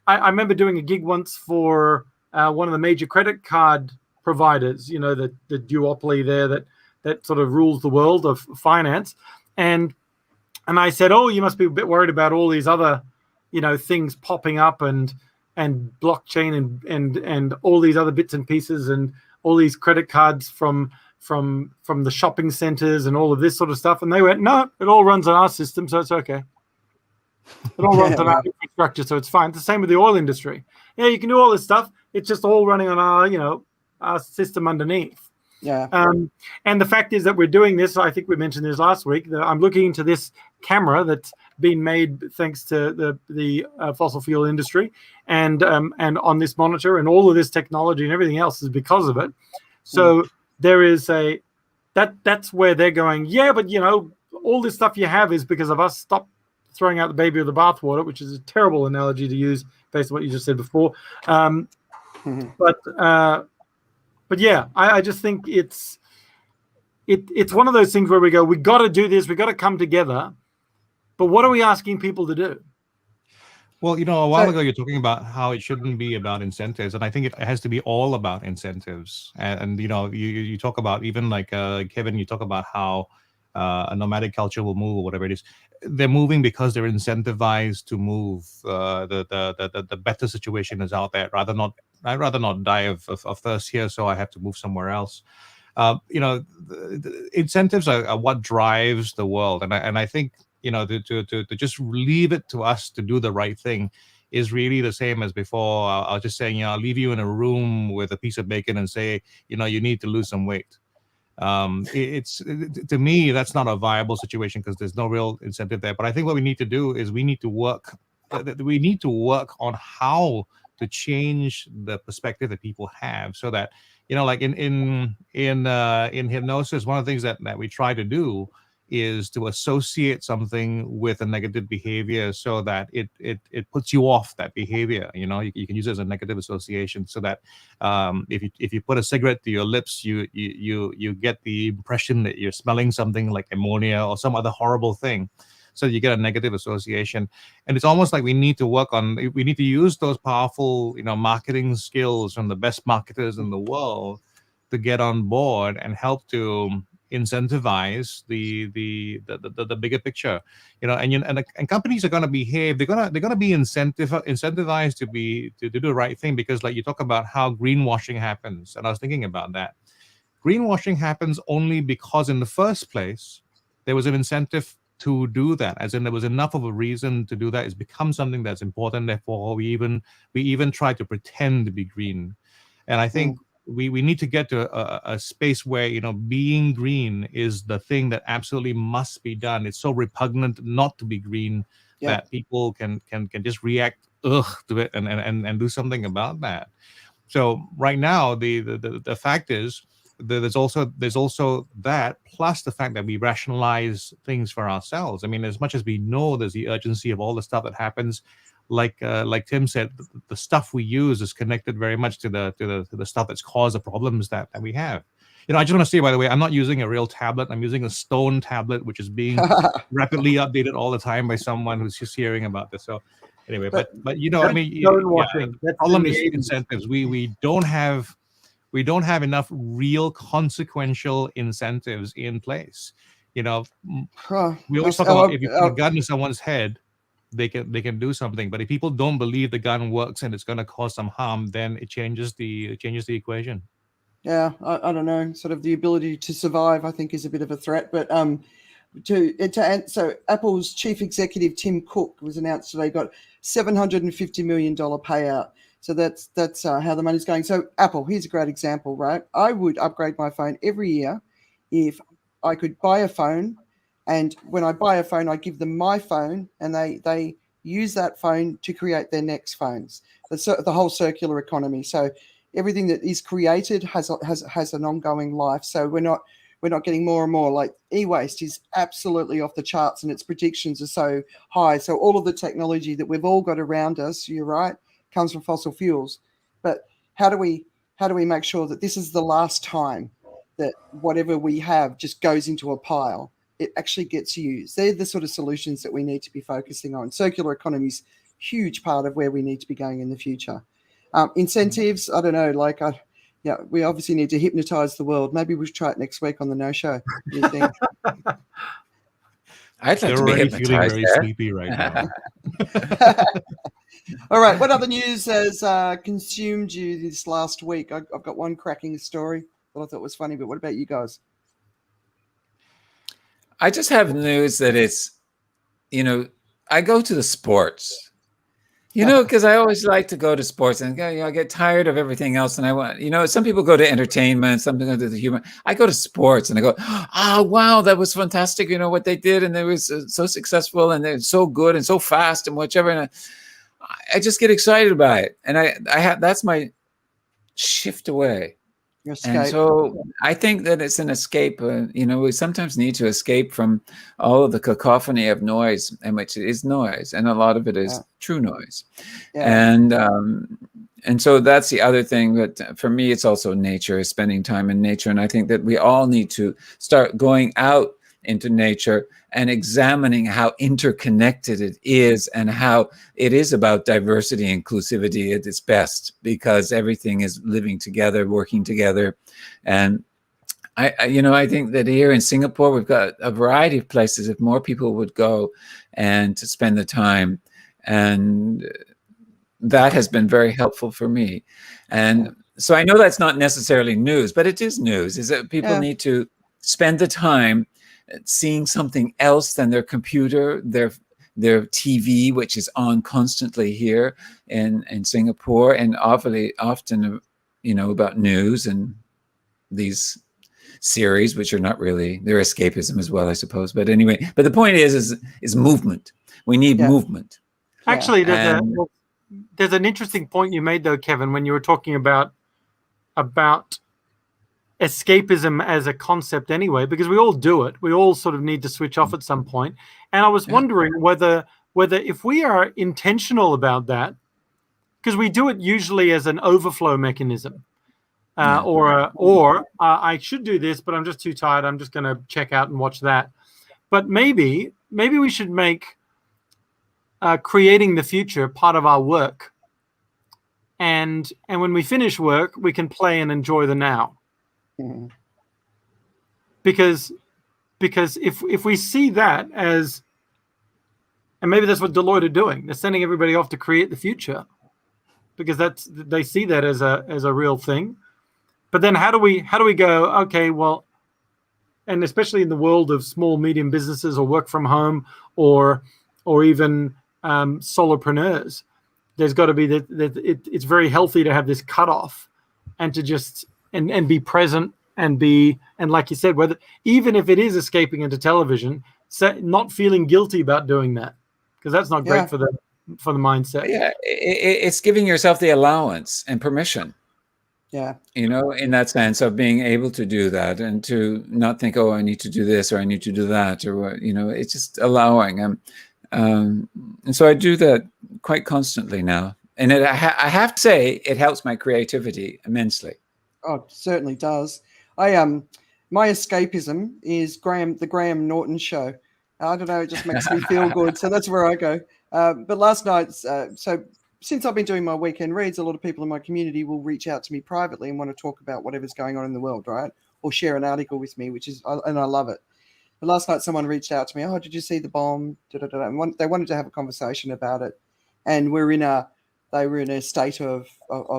D: I remember doing a gig once for one of the major credit card providers, the duopoly there that sort of rules the world of finance. And I said, oh, you must be a bit worried about all these other, things popping up and blockchain and all these other bits and pieces and all these credit cards from the shopping centers and all of this sort of stuff. And they went, no, it all runs on our system, so it's okay. It all runs on our infrastructure, so it's fine. It's the same with the oil industry. Yeah, you can do all this stuff. It's just all running on our system underneath.
A: Yeah.
D: And the fact is that we're doing this. I think we mentioned this last week. That I'm looking into this camera that's been made thanks to the fossil fuel industry, and on this monitor and all of this technology and everything else is because of it. So there is that's where they're going. Yeah, but all this stuff you have is because of us. Stop throwing out the baby with the bathwater, which is a terrible analogy to use based on what you just said before. But yeah, I just think it's one of those things where we go, we got to do this, we got to come together. But what are we asking people to do?
B: Well, a while ago, you're talking about how it shouldn't be about incentives, and I think it has to be all about incentives. And you talk about, even like Kevin, you talk about how a nomadic culture will move or whatever it is. They're moving because they're incentivized to move. The better situation is out there. I'd rather not die of thirst here, so I have to move somewhere else. The incentives are what drives the world, and I think to just leave it to us to do the right thing is really the same as before. I was just saying, I'll leave you in a room with a piece of bacon and say, you need to lose some weight. To me, that's not a viable situation because there's no real incentive there. But I think what we need to do is we need to work on how to change the perspective that people have, so that like in hypnosis, one of the things that we try to do is to associate something with a negative behavior so that it puts you off that behavior. You can use it as a negative association, so that if you put a cigarette to your lips, you get the impression that you're smelling something like ammonia or some other horrible thing. So you get a negative association. And it's almost like we need to use those powerful, marketing skills from the best marketers in the world to get on board and help to incentivize the bigger picture. And companies are going to behave. They're going to be incentivized to do the right thing, because like you talk about how greenwashing happens, and I was thinking about that. Greenwashing happens only because in the first place there was an incentive to do that, as in there was enough of a reason to do that. It's become something that's important. Therefore, we even try to pretend to be green. And I think we need to get to a space where being green is the thing that absolutely must be done. It's so repugnant not to be green that people can just react to it and do something about that. So right now, the fact is, there's also that, plus the fact that we rationalize things for ourselves. I mean, as much as we know there's the urgency of all the stuff that happens, like Tim said, the stuff we use is connected very much to the stuff that's caused the problems that we have. I just want to say, by the way, I'm not using a real tablet. I'm using a stone tablet, which is being rapidly updated all the time by someone who's just hearing about this. So anyway, but I mean, the problem is incentives. We don't have enough real consequential incentives in place. We always talk about if you put a gun to someone's head, they can do something. But if people don't believe the gun works and it's going to cause some harm, then it changes the equation.
A: Yeah, I don't know. Sort of the ability to survive, I think, is a bit of a threat. But so Apple's chief executive Tim Cook was announced today got $750 million payout. So that's how the money's going. So Apple, here's a great example, right? I would upgrade my phone every year if I could buy a phone, and when I buy a phone, I give them my phone, and they use that phone to create their next phones. The whole circular economy. So everything that is created has an ongoing life. So we're not getting more and more. Like e-waste is absolutely off the charts, and its predictions are so high. So all of the technology that we've all got around us, you're right, comes from fossil fuels. But how do we make sure that this is the last time that whatever we have just goes into a pile? It actually gets used. They're the sort of solutions that we need to be focusing on. Circular economy is a huge part of where we need to be going in the future. Incentives, I don't know, we obviously need to hypnotize the world. Maybe we should try it next week on the No Show. Do you think?
C: I'd like to be hypnotized.
B: Feeling very sleepy right now.
A: All right. What other news has consumed you this last week? I've got one cracking story that I thought was funny, but what about you guys?
C: I just have news that it's, I go to the sports, because I always like to go to sports, and I get tired of everything else. And I want, some people go to entertainment, some people go to the humor. I go to sports and I go, wow, that was fantastic. What they did. And they was so successful, and they're so good and so fast and whichever. And I just get excited by it. And I have, that's my shift away. And so I think that it's an escape. We sometimes need to escape from all of the cacophony of noise, and which is noise, and a lot of it is true noise. Yeah. And so that's the other thing. But for me, it's also nature, spending time in nature. And I think that we all need to start going out into nature and examining how interconnected it is, and how it is about diversity and inclusivity at its best, because everything is living together, working together. And I think that here in Singapore, we've got a variety of places if more people would go and to spend the time. And that has been very helpful for me. And so I know that's not necessarily news, but it is news, is that people need to spend the time seeing something else than their computer, their TV, which is on constantly here in Singapore, and often, about news and these series, which are not really, they're escapism as well, I suppose. But anyway, but the point is movement. We need movement.
D: Actually, there's an interesting point you made though, Kevin, when you were talking about escapism as a concept anyway, because we all do it. We all sort of need to switch off at some point. And I was wondering whether if we are intentional about that, because we do it usually as an overflow mechanism, or I should do this, but I'm just too tired. I'm just going to check out and watch that. But maybe we should make creating the future part of our work. And when we finish work, we can play and enjoy the now.
A: Mhm.
D: Because if we see that as, and maybe that's what Deloitte are doing, they're sending everybody off to create the future, because they see that as a real thing. But then how do we go, okay, well, and especially in the world of small, medium businesses or work from home or even solopreneurs, there's got to be that it's very healthy to have this cutoff and to just and be present and like you said, whether even if it is escaping into television, not feeling guilty about doing that, because that's not great for the mindset.
C: Yeah, it's giving yourself the allowance and permission.
A: Yeah.
C: In that sense of being able to do that and to not think, oh, I need to do this or I need to do that, or what, it's just allowing. And so I do that quite constantly now. And I have to say, it helps my creativity immensely.
A: Oh, it certainly does. My escapism is the Graham Norton show. I don't know, it just makes me feel good. So that's where I go. But last night, so since I've been doing my weekend reads, a lot of people in my community will reach out to me privately and want to talk about whatever's going on in the world, right? Or share an article with me, and I love it. But last night, someone reached out to me. Oh, did you see the bomb? And they wanted to have a conversation about it, and they were in a state of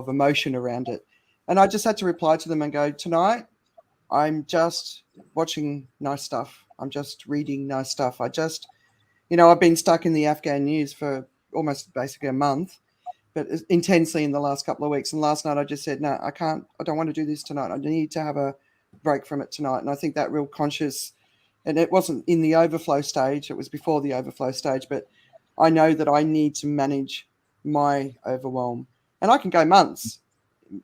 A: emotion around it. And I just had to reply to them and go, tonight, I'm just watching nice stuff. I'm just reading nice stuff. I've been stuck in the Afghan news for almost basically a month, but intensely in the last couple of weeks. And last night I just said, no, I don't want to do this tonight. I need to have a break from it tonight. And I think that real conscious, and it wasn't in the overflow stage, it was before the overflow stage, but I know that I need to manage my overwhelm. And I can go months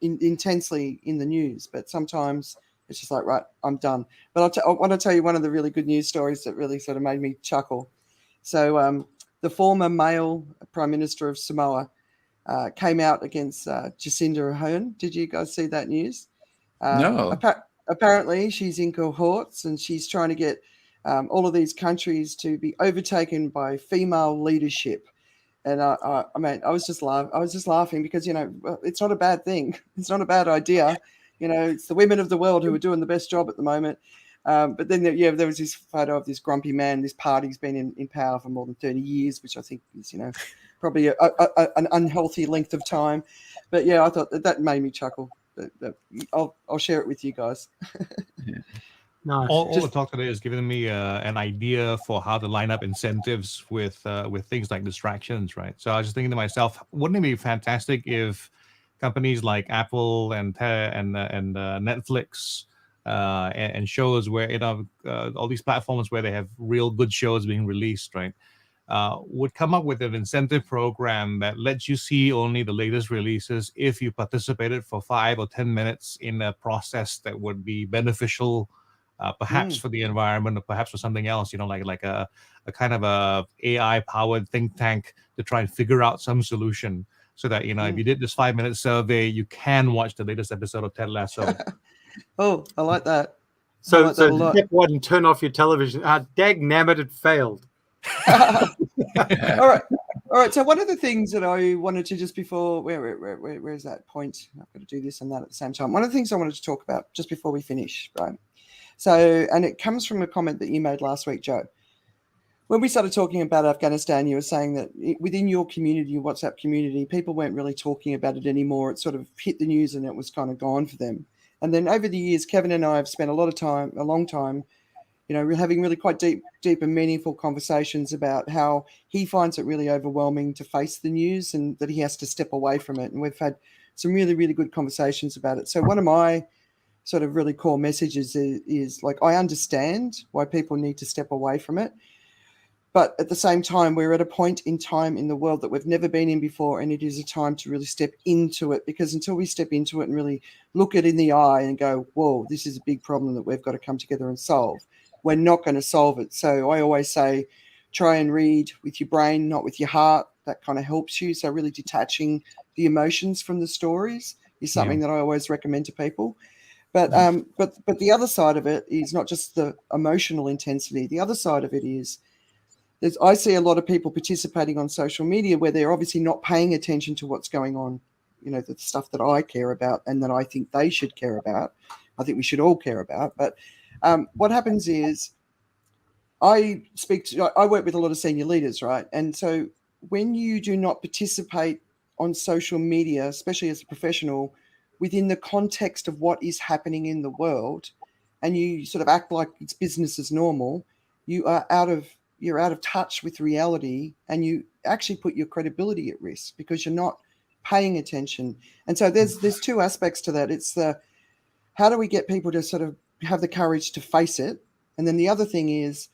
A: intensely in the news, but sometimes it's just like, right, I'm done. But I want to tell you one of the really good news stories that really sort of made me chuckle. So the former male Prime Minister of Samoa came out against Jacinda Ardern. Did you guys see that news?
C: No.
A: Apparently, she's in cohorts and she's trying to get all of these countries to be overtaken by female leadership. And I was just laughing because, it's not a bad thing. It's not a bad idea. It's the women of the world who are doing the best job at the moment. But then there was this photo of this grumpy man. This party's been in power for more than 30 years, which I think is, probably an unhealthy length of time. But yeah, I thought that made me chuckle. I'll share it with you guys.
B: Yeah.
D: Nice.
B: All the talk today is giving me an idea for how to line up incentives with things like distractions, right? So I was just thinking to myself, wouldn't it be fantastic if companies like Apple and Netflix and shows where all these platforms where they have real good shows being released, right, would come up with an incentive program that lets you see only the latest releases if you participated for 5 or 10 minutes in a process that would be beneficial, perhaps for the environment or perhaps for something else, like a kind of a AI powered think tank to try and figure out some solution so that, if you did this 5-minute survey, you can watch the latest episode of Ted Lasso.
A: Oh, I like that.
D: So step one, turn off your television. Dag nabbit, it failed.
A: All right. So one of the things that I wanted to just before, where is that point? I've got to do this and that at the same time. One of the things I wanted to talk about just before we finish, right? So, and it comes from a comment that you made last week, Joe. When we started talking about Afghanistan, you were saying that within your community, your WhatsApp community, people weren't really talking about it anymore. It sort of hit the news and it was kind of gone for them. And then over the years, Kevin and I have spent a long time, we're having really quite deep and meaningful conversations about how he finds it really overwhelming to face the news and that he has to step away from it. And we've had some really, really good conversations about it. So one of my sort of really core messages is like, I understand why people need to step away from it. But at the same time, we're at a point in time in the world that we've never been in before, and it is a time to really step into it, because until we step into it and really look it in the eye and go, whoa, this is a big problem that we've got to come together and solve, we're not going to solve it. So I always say, try and read with your brain, not with your heart. That kind of helps you. So really detaching the emotions from the stories is something that I always recommend to people. But the other side of it is not just the emotional intensity. The other side of it is, I see a lot of people participating on social media where they're obviously not paying attention to what's going on, the stuff that I care about and that I think they should care about. I think we should all care about. But what happens is, I work with a lot of senior leaders, right? And so when you do not participate on social media, especially as a professional, within the context of what is happening in the world, and you sort of act like it's business as normal, you're out of touch with reality, and you actually put your credibility at risk because you're not paying attention. And so there's two aspects to that. It's how do we get people to sort of have the courage to face it? And then the other thing is,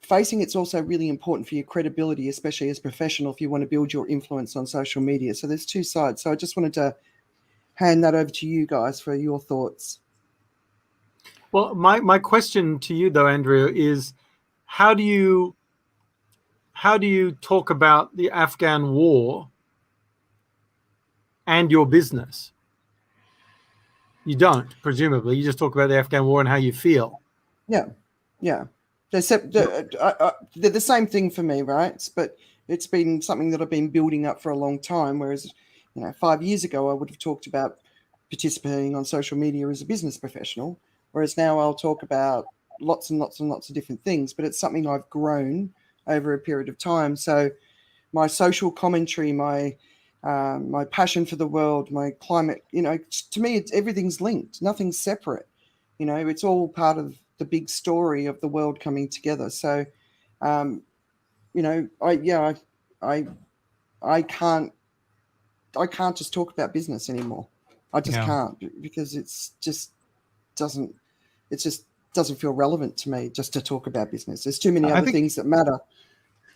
A: facing it's also really important for your credibility, especially as a professional, if you want to build your influence on social media. So there's two sides. So I just wanted to hand that over to you guys for your thoughts.
D: Well, my question to you though, Andrea, is how do you talk about the Afghan war and your business? You don't, presumably. You just talk about the Afghan war and how you feel.
A: Yeah. They're the same thing for me, right? But it's been something that I've been building up for a long time. Whereas, 5 years ago, I would have talked about participating on social media as a business professional. Whereas now I'll talk about lots and lots and lots of different things. But it's something I've grown over a period of time. So my social commentary, my passion for the world, my climate, to me, everything's linked. Nothing's separate. It's all part of the big story of the world coming together. So, I can't just talk about business anymore. I just can't, because it just doesn't feel relevant to me just to talk about business. There's too many other things that matter.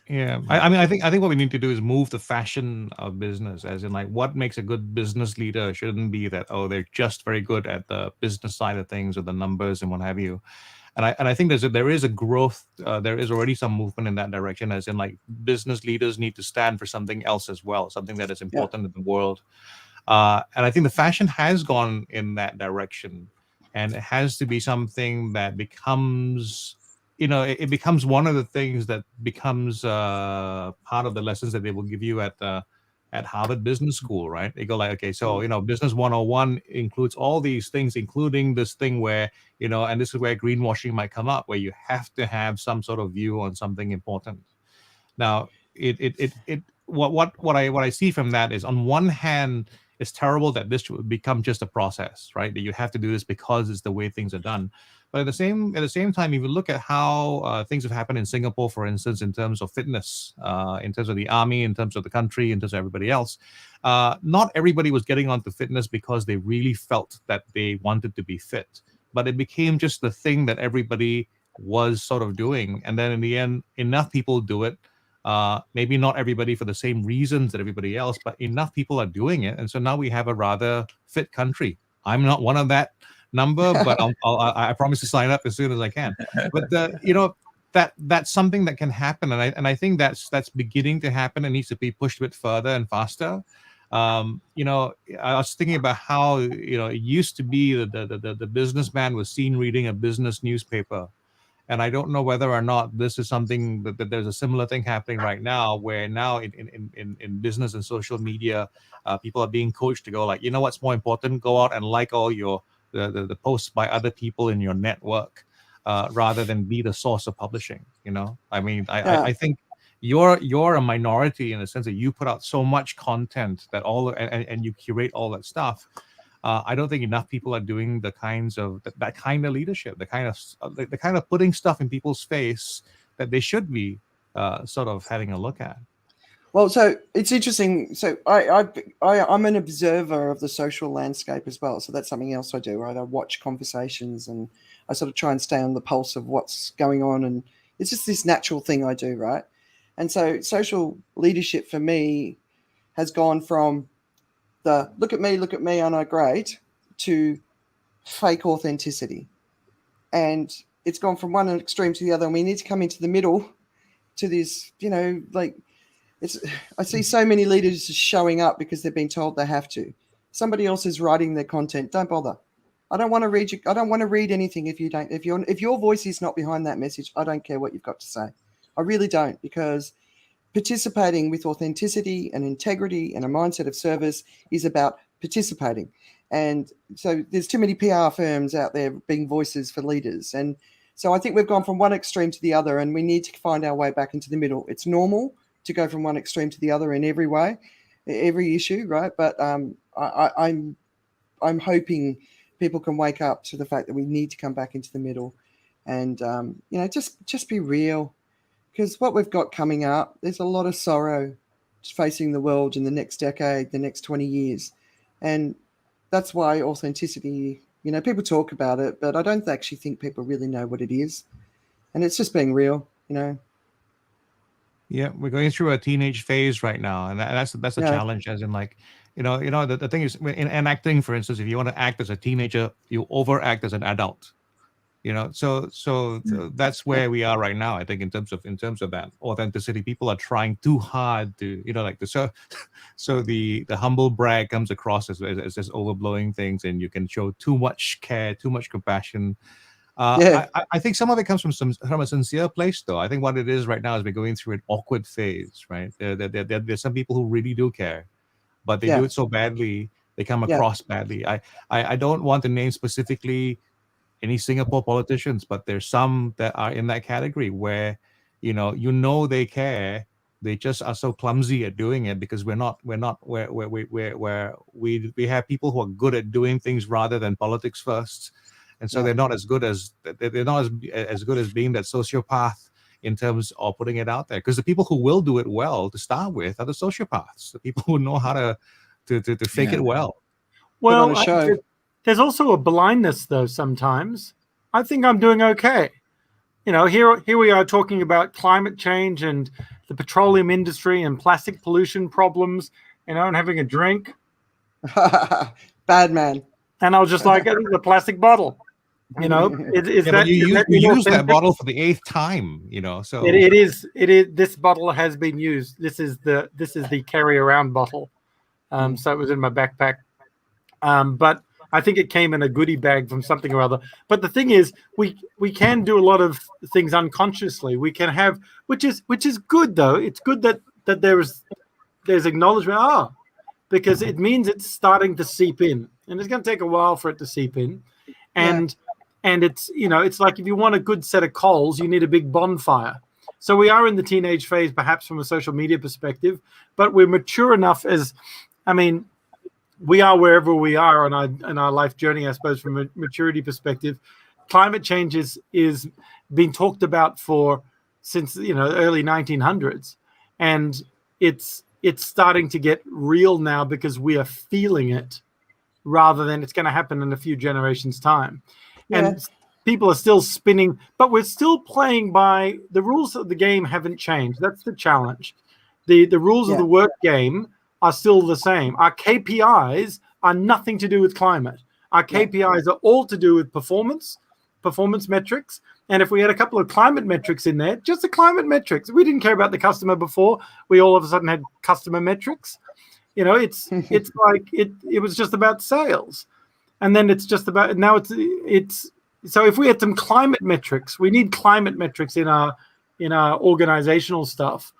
B: Yeah, I think what we need to do is move the fashion of business, as in like what makes a good business leader shouldn't be that, they're just very good at the business side of things or the numbers and what have you. And I think there is a growth. There is already some movement in that direction, as in like business leaders need to stand for something else as well, something that is important in the world. And I think the fashion has gone in that direction, and it has to be something that becomes, it becomes one of the things that becomes part of the lessons that they will give you at Harvard Business School, right? They go like, okay, so, Business 101 includes all these things, including this thing where, and this is where greenwashing might come up, where you have to have some sort of view on something important. Now, what I see from that is, on one hand, it's terrible that this would become just a process, right? That you have to do this because it's the way things are done. But at the same time, if you look at how things have happened in Singapore, for instance, in terms of fitness, in terms of the army, in terms of the country, in terms of everybody else, not everybody was getting onto fitness because they really felt that they wanted to be fit. But it became just the thing that everybody was sort of doing. And then in the end, enough people do it. Maybe not everybody for the same reasons that everybody else, but enough people are doing it. And so now we have a rather fit country. I'm not one of that number, but I promise to sign up as soon as I can. But that's something that can happen, and I think that's beginning to happen and needs to be pushed a bit further and faster. I was thinking about how it used to be the businessman was seen reading a business newspaper. And I don't know whether or not this is something that there's a similar thing happening right now, where now in business and social media, people are being coached to go like, what's more important? Go out and like all your the posts by other people in your network, rather than be the source of publishing. I think you're a minority in the sense that you put out so much content that and you curate all that stuff. I don't think enough people are doing the kinds of that kind of leadership, the kind of putting stuff in people's face that they should be sort of having a look at.
A: Well, so it's interesting. So I'm an observer of the social landscape as well. So that's something else I do, right? I watch conversations and I sort of try and stay on the pulse of what's going on. And it's just this natural thing I do, right? And so social leadership for me has gone from the look at me, aren't I great, to fake authenticity. And it's gone from one extreme to the other. And we need to come into the middle to this, I see so many leaders showing up because they've been told they have to. Somebody else is writing their content. Don't bother. I don't want to read you. I don't want to read anything if your voice is not behind that message. I don't care what you've got to say. I really don't, because participating with authenticity and integrity and a mindset of service is about participating. And so there's too many PR firms out there being voices for leaders. And so I think we've gone from one extreme to the other, and we need to find our way back into the middle. It's normal to go from one extreme to the other in every way, every issue, right? But I'm hoping people can wake up to the fact that we need to come back into the middle, and just be real, because what we've got coming up, there's a lot of sorrow facing the world in the next decade, the next 20 years, and that's why authenticity. People talk about it, but I don't actually think people really know what it is, and it's just being real.
B: Yeah, we're going through a teenage phase right now, and that's a challenge. As in, the thing is, in acting, for instance, if you want to act as a teenager, you overact as an adult. So that's where we are right now. I think in terms of that authenticity, people are trying too hard to, so the humble brag comes across as just overblowing things, and you can show too much care, too much compassion. I think some of it comes from a sincere place, though. I think what it is right now is we're going through an awkward phase, right? There's some people who really do care, but they do it so badly, they come across badly. I don't want to name specifically any Singapore politicians, but there's some that are in that category where, they care. They just are so clumsy at doing it, because we have people who are good at doing things rather than politics first. And so they're not as good as good as being that sociopath in terms of putting it out there. Because the people who will do it well to start with are the sociopaths, the people who know how to fake it well.
D: Well, there's also a blindness, though. Sometimes I think I'm doing okay. Here we are talking about climate change and the petroleum industry and plastic pollution problems, and having a drink.
A: Bad man.
D: And I was just like, the plastic bottle. You
B: use that bottle for the 8th time, so
D: it is this bottle has been used. This is the carry around bottle. So it was in my backpack, but I think it came in a goodie bag from something or other. But the thing is, we can do a lot of things unconsciously. We can have, which is good, though. It's good that there's acknowledgement, because it means it's starting to seep in, and it's going to take a while for it to seep in. And it's, it's like, if you want a good set of coals, you need a big bonfire. So we are in the teenage phase, perhaps from a social media perspective, but we're mature enough we are wherever we are on our life journey, I suppose, from a maturity perspective. Climate change is being talked about since early 1900s, and it's starting to get real now because we are feeling it, rather than it's going to happen in a few generations' time. And people are still spinning, but we're still playing by the rules of the game. Haven't changed. That's the challenge. The rules of the work game are still the same. Our KPIs are nothing to do with climate. Our KPIs are all to do with performance metrics. And if we had a couple of climate metrics in there, just the climate metrics, we didn't care about the customer before. We all of a sudden had customer metrics. It's like it was just about sales. And then it's just about, now it's so if we had some climate metrics, we need climate metrics in our organizational stuff,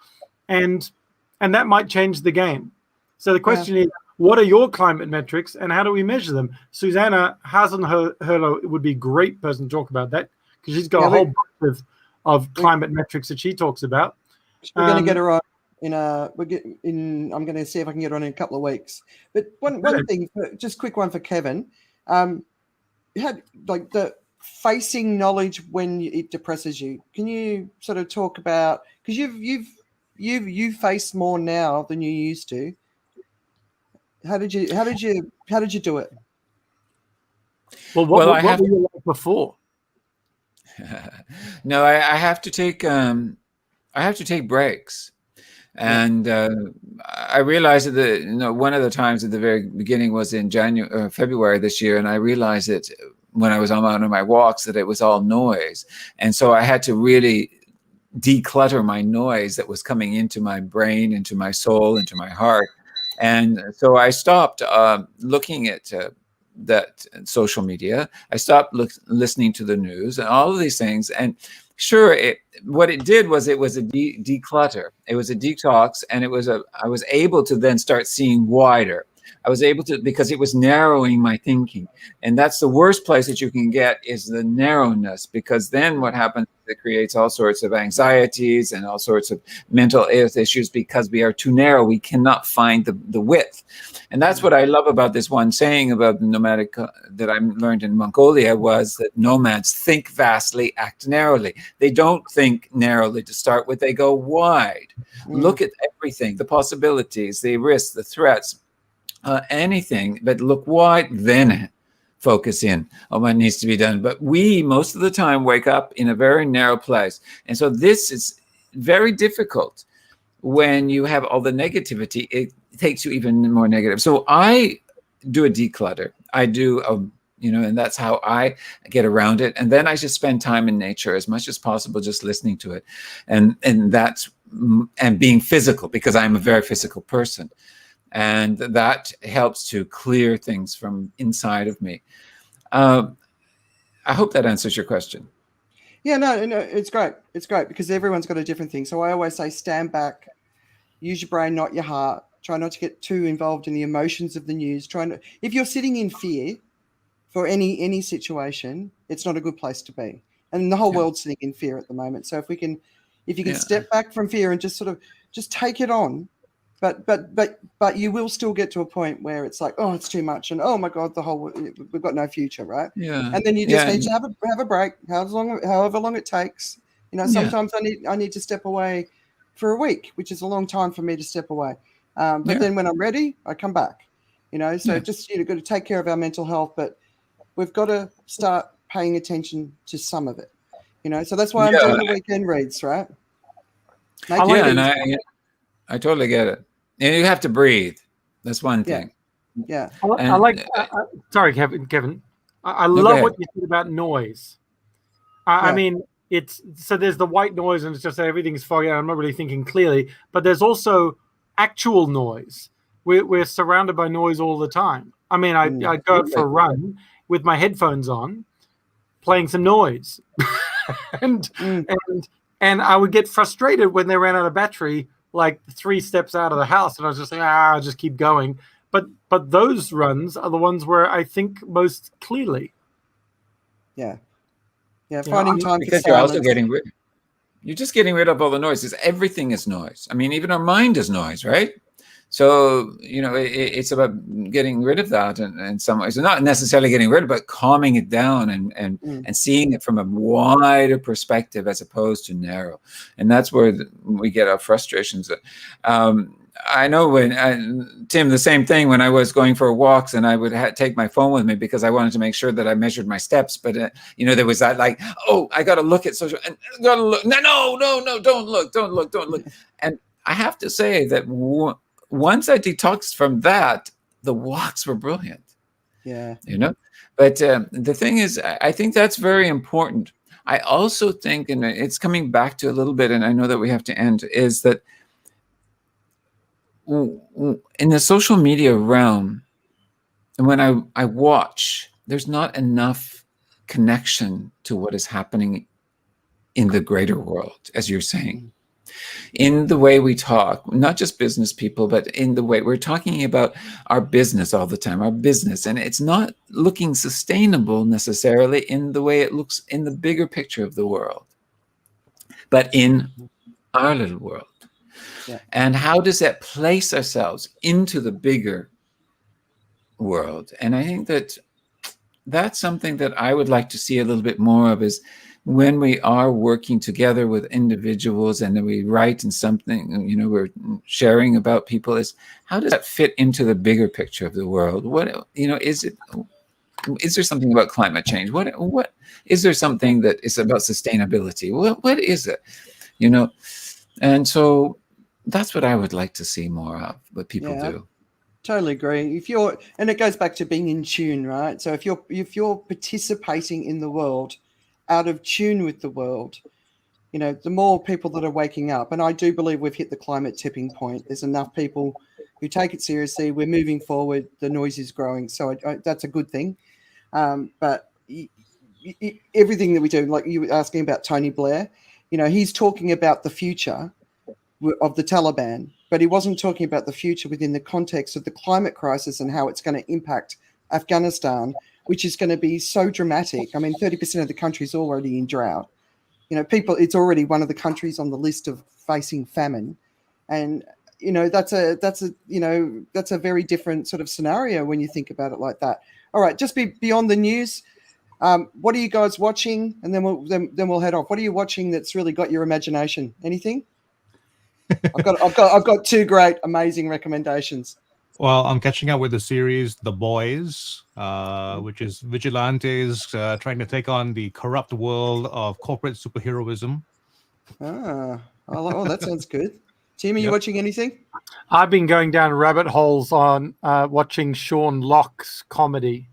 D: and that might change the game. So the question is, what are your climate metrics, and how do we measure them? Susanna Hasenhurlo would be a great person to talk about that, because she's got a whole bunch of climate metrics that she talks about.
A: We're going to get her on I'm going to see if I can get her on in a couple of weeks. But one thing, just quick one for Kevin. You had like the facing knowledge when it depresses you. Can you sort of talk about, because you've faced more now than you used to. How did you do it?
D: Well, what were you like before?
C: No, I have to take. I I have to take breaks. And I realized that one of the times at the very beginning was in February this year, and I realized it when I was on one of my walks that it was all noise, and so I had to really declutter my noise that was coming into my brain, into my soul, into my heart. And so I stopped looking at that social media. I stopped listening to the news and all of these things. And sure, what it did was it was a declutter. It was a detox, and I was able to then start seeing wider. I was able to, because it was narrowing my thinking. And that's the worst place that you can get, is the narrowness, because then what happens, it creates all sorts of anxieties and all sorts of mental health issues, because we are too narrow. We cannot find the width. And that's what I love about this one saying about the nomadic that I learned in Mongolia, was that nomads think vastly, act narrowly. They don't think narrowly to start with. They go wide. Look at everything, the possibilities, the risks, the threats, anything, but look wide, then focus in on what needs to be done. But we, most of the time, wake up in a very narrow place. And so this is very difficult when you have all the negativity. It takes you even more negative. So I do a declutter. I do, and that's how I get around it. And then I just spend time in nature as much as possible, just listening to it. And being physical, because I'm a very physical person. And that helps to clear things from inside of me. I hope that answers your question.
A: Yeah, no, it's great. It's great because everyone's got a different thing. So I always say, stand back, use your brain, not your heart. Try not to get too involved in the emotions of the news. If you're sitting in fear for any situation, it's not a good place to be. And the whole world's sitting in fear at the moment. So if you can step back from fear and just take it on. But you will still get to a point where it's like, oh, it's too much, and oh my God, we've got no future, right?
C: Yeah.
A: And then you just need to have a break, however long it takes. Sometimes I need to step away for a week, which is a long time for me to step away. But then when I'm ready, I come back. Just got to take care of our mental health, but we've got to start paying attention to some of it. So that's why I'm doing the weekend reads, right?
C: I totally get it. And you have to breathe. That's one thing.
A: Yeah.
D: Sorry, Kevin. I love what you said about noise. I mean, there's the white noise, and it's just everything's foggy. I'm not really thinking clearly, but there's also actual noise. We're surrounded by noise all the time. I mean, I go out for a run with my headphones on, playing some noise, and I would get frustrated when they ran out of battery, like 3 steps out of the house, and I was just like, I'll just keep going. But those runs are the ones where I think most clearly.
A: Yeah. Finding time
C: because you're also you're just getting rid of all the noise. Everything is noise. I mean, even our mind is noise, right? So it's about getting rid of that in some ways. So not necessarily getting rid of it, but calming it down and seeing it from a wider perspective as opposed to narrow. And that's where we get our frustrations. I know Tim, the same thing when I was going for walks, and I would take my phone with me because I wanted to make sure that I measured my steps. But there was that like, oh, I got to look at social, and got to look. No, don't look. And I have to say that once I detoxed from that, the walks were brilliant.
A: Yeah.
C: But the thing is, I think that's very important. I also think, and it's coming back to a little bit, and I know that we have to end, is that in the social media realm, and when I watch, there's not enough connection to what is happening in the greater world, as you're saying. In the way we talk, not just business people, but in the way we're talking about our business all the time, our business. And it's not looking sustainable necessarily in the way it looks in the bigger picture of the world, but in our little world. Yeah. And how does that place ourselves into the bigger world? And I think that that's something that I would like to see a little bit more of, is when we are working together with individuals and then we write in something, we're sharing about people, is how does that fit into the bigger picture of the world? What, is there something about climate change? What is there something that is about sustainability? What is it? And so that's what I would like to see more of, what people do.
A: Totally agree. And it goes back to being in tune, right? So if you're participating in the world, out of tune with the world, the more people that are waking up, and I do believe we've hit the climate tipping point. There's enough people who take it seriously. We're moving forward. The noise is growing, so that's a good thing. But everything that we do, like you were asking about Tony Blair, he's talking about the future of the Taliban, but he wasn't talking about the future within the context of the climate crisis and how it's going to impact Afghanistan, which is going to be so dramatic. I mean, 30% of the country is already in drought. It's already one of the countries on the list of facing famine. And, that's a very different sort of scenario when you think about it like that. All right, just beyond the news. What are you guys watching? And then we'll head off. What are you watching that's really got your imagination? Anything? I've got two great, amazing recommendations.
B: Well, I'm catching up with the series The Boys, which is vigilantes trying to take on the corrupt world of corporate superheroism.
A: That sounds good. Tim, are you watching anything?
D: I've been going down rabbit holes on watching Sean Locke's comedy.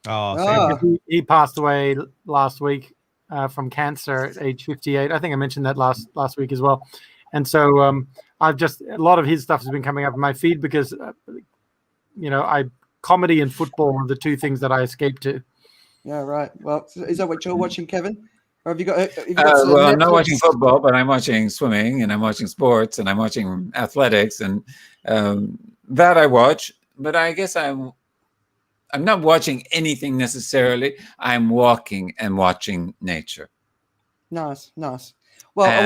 D: He passed away last week from cancer at age 58. I think I mentioned that last week as well. And so a lot of his stuff has been coming up in my feed because, comedy and football are the two things that I escape to. Yeah,
A: right. Well, is that what you're watching, Kevin? Or have you got
C: well, I'm not watching football, but I'm watching swimming and I'm watching sports and I'm watching athletics and that I watch. But I guess I'm not watching anything necessarily. I'm walking and watching nature.
A: Nice. Well, I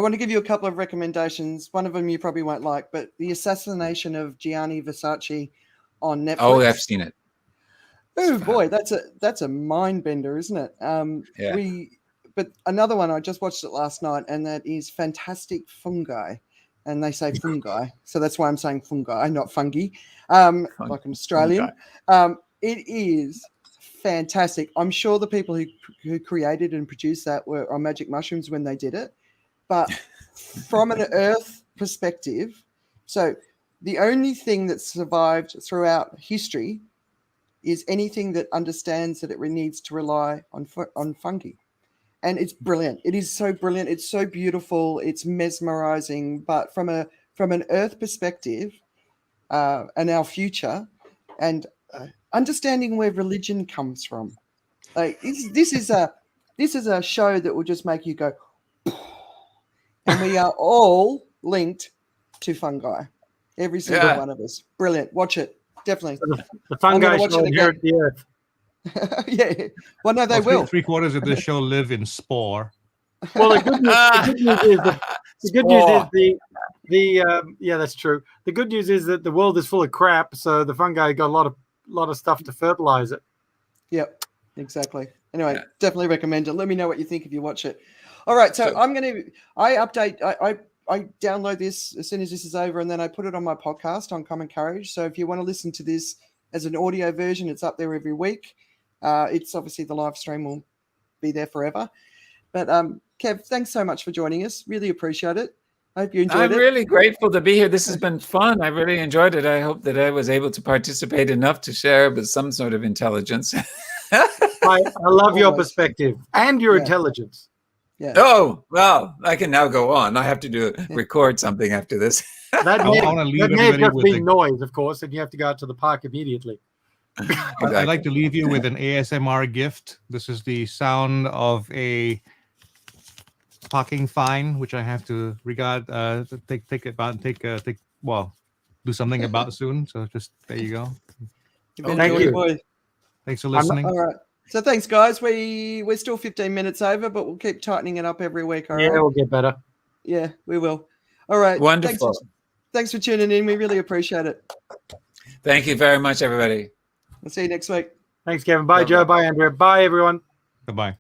A: want to give you a couple of recommendations. One of them you probably won't like, but the assassination of Gianni Versace on Netflix.
C: Oh, I've seen it.
A: Oh boy, that's a mind bender, isn't it? But another one, I just watched it last night, and that is Fantastic Fungi. And they say fungi, so that's why I'm saying fungi, not fungi, like an Australian. It is fantastic. I'm sure the people who created and produced that were on Magic Mushrooms when they did it. But from an Earth perspective, so the only thing that survived throughout history is anything that understands that it needs to rely on fungi. And it's brilliant. It is so brilliant. It's so beautiful. It's mesmerizing. But from an Earth perspective and our future and understanding where religion comes from, like this is a show that will just make you go, and we are all linked to fungi. Every single one of us. Brilliant. Watch it. Definitely.
D: The fungi shall inherit the earth.
A: Yeah. Well, no, they will.
B: 3/4 of this show live in spore.
D: Well, the good news that's true. The good news is that the world is full of crap, so the fungi got a lot of stuff to fertilize it.
A: Yep, exactly. Anyway, definitely recommend it. Let me know what you think if you watch it. All right, so I download this as soon as this is over, and then I put it on my podcast on Common Courage. So if you want to listen to this as an audio version, it's up there every week. It's obviously the live stream will be there forever. But Kev, thanks so much for joining us. Really appreciate it. I hope you enjoyed it.
C: I'm really grateful to be here. This has been fun. I really enjoyed it. I hope that I was able to participate enough to share with some sort of intelligence.
D: I love your perspective and your intelligence.
A: Yeah.
C: Oh, well, I can now go on. I have to record something after this.
D: That may have just been noise, of course, and you have to go out to the park immediately.
C: Exactly.
B: I'd like to leave you with an ASMR gift. This is the sound of a parking fine, which I have to do something about soon. So just there you go.
D: Thank you.
B: Thanks for listening.
A: All right. So thanks, guys. We're still 15 minutes over, but we'll keep tightening it up every week. All right?
D: We'll get better.
A: Yeah, we will. All right.
C: Wonderful.
A: Thanks for tuning in. We really appreciate it.
C: Thank you very much, everybody.
A: We'll see you next week.
D: Thanks, Kevin. Bye, Joe. Bye, Andrea. Bye, everyone.
B: Goodbye.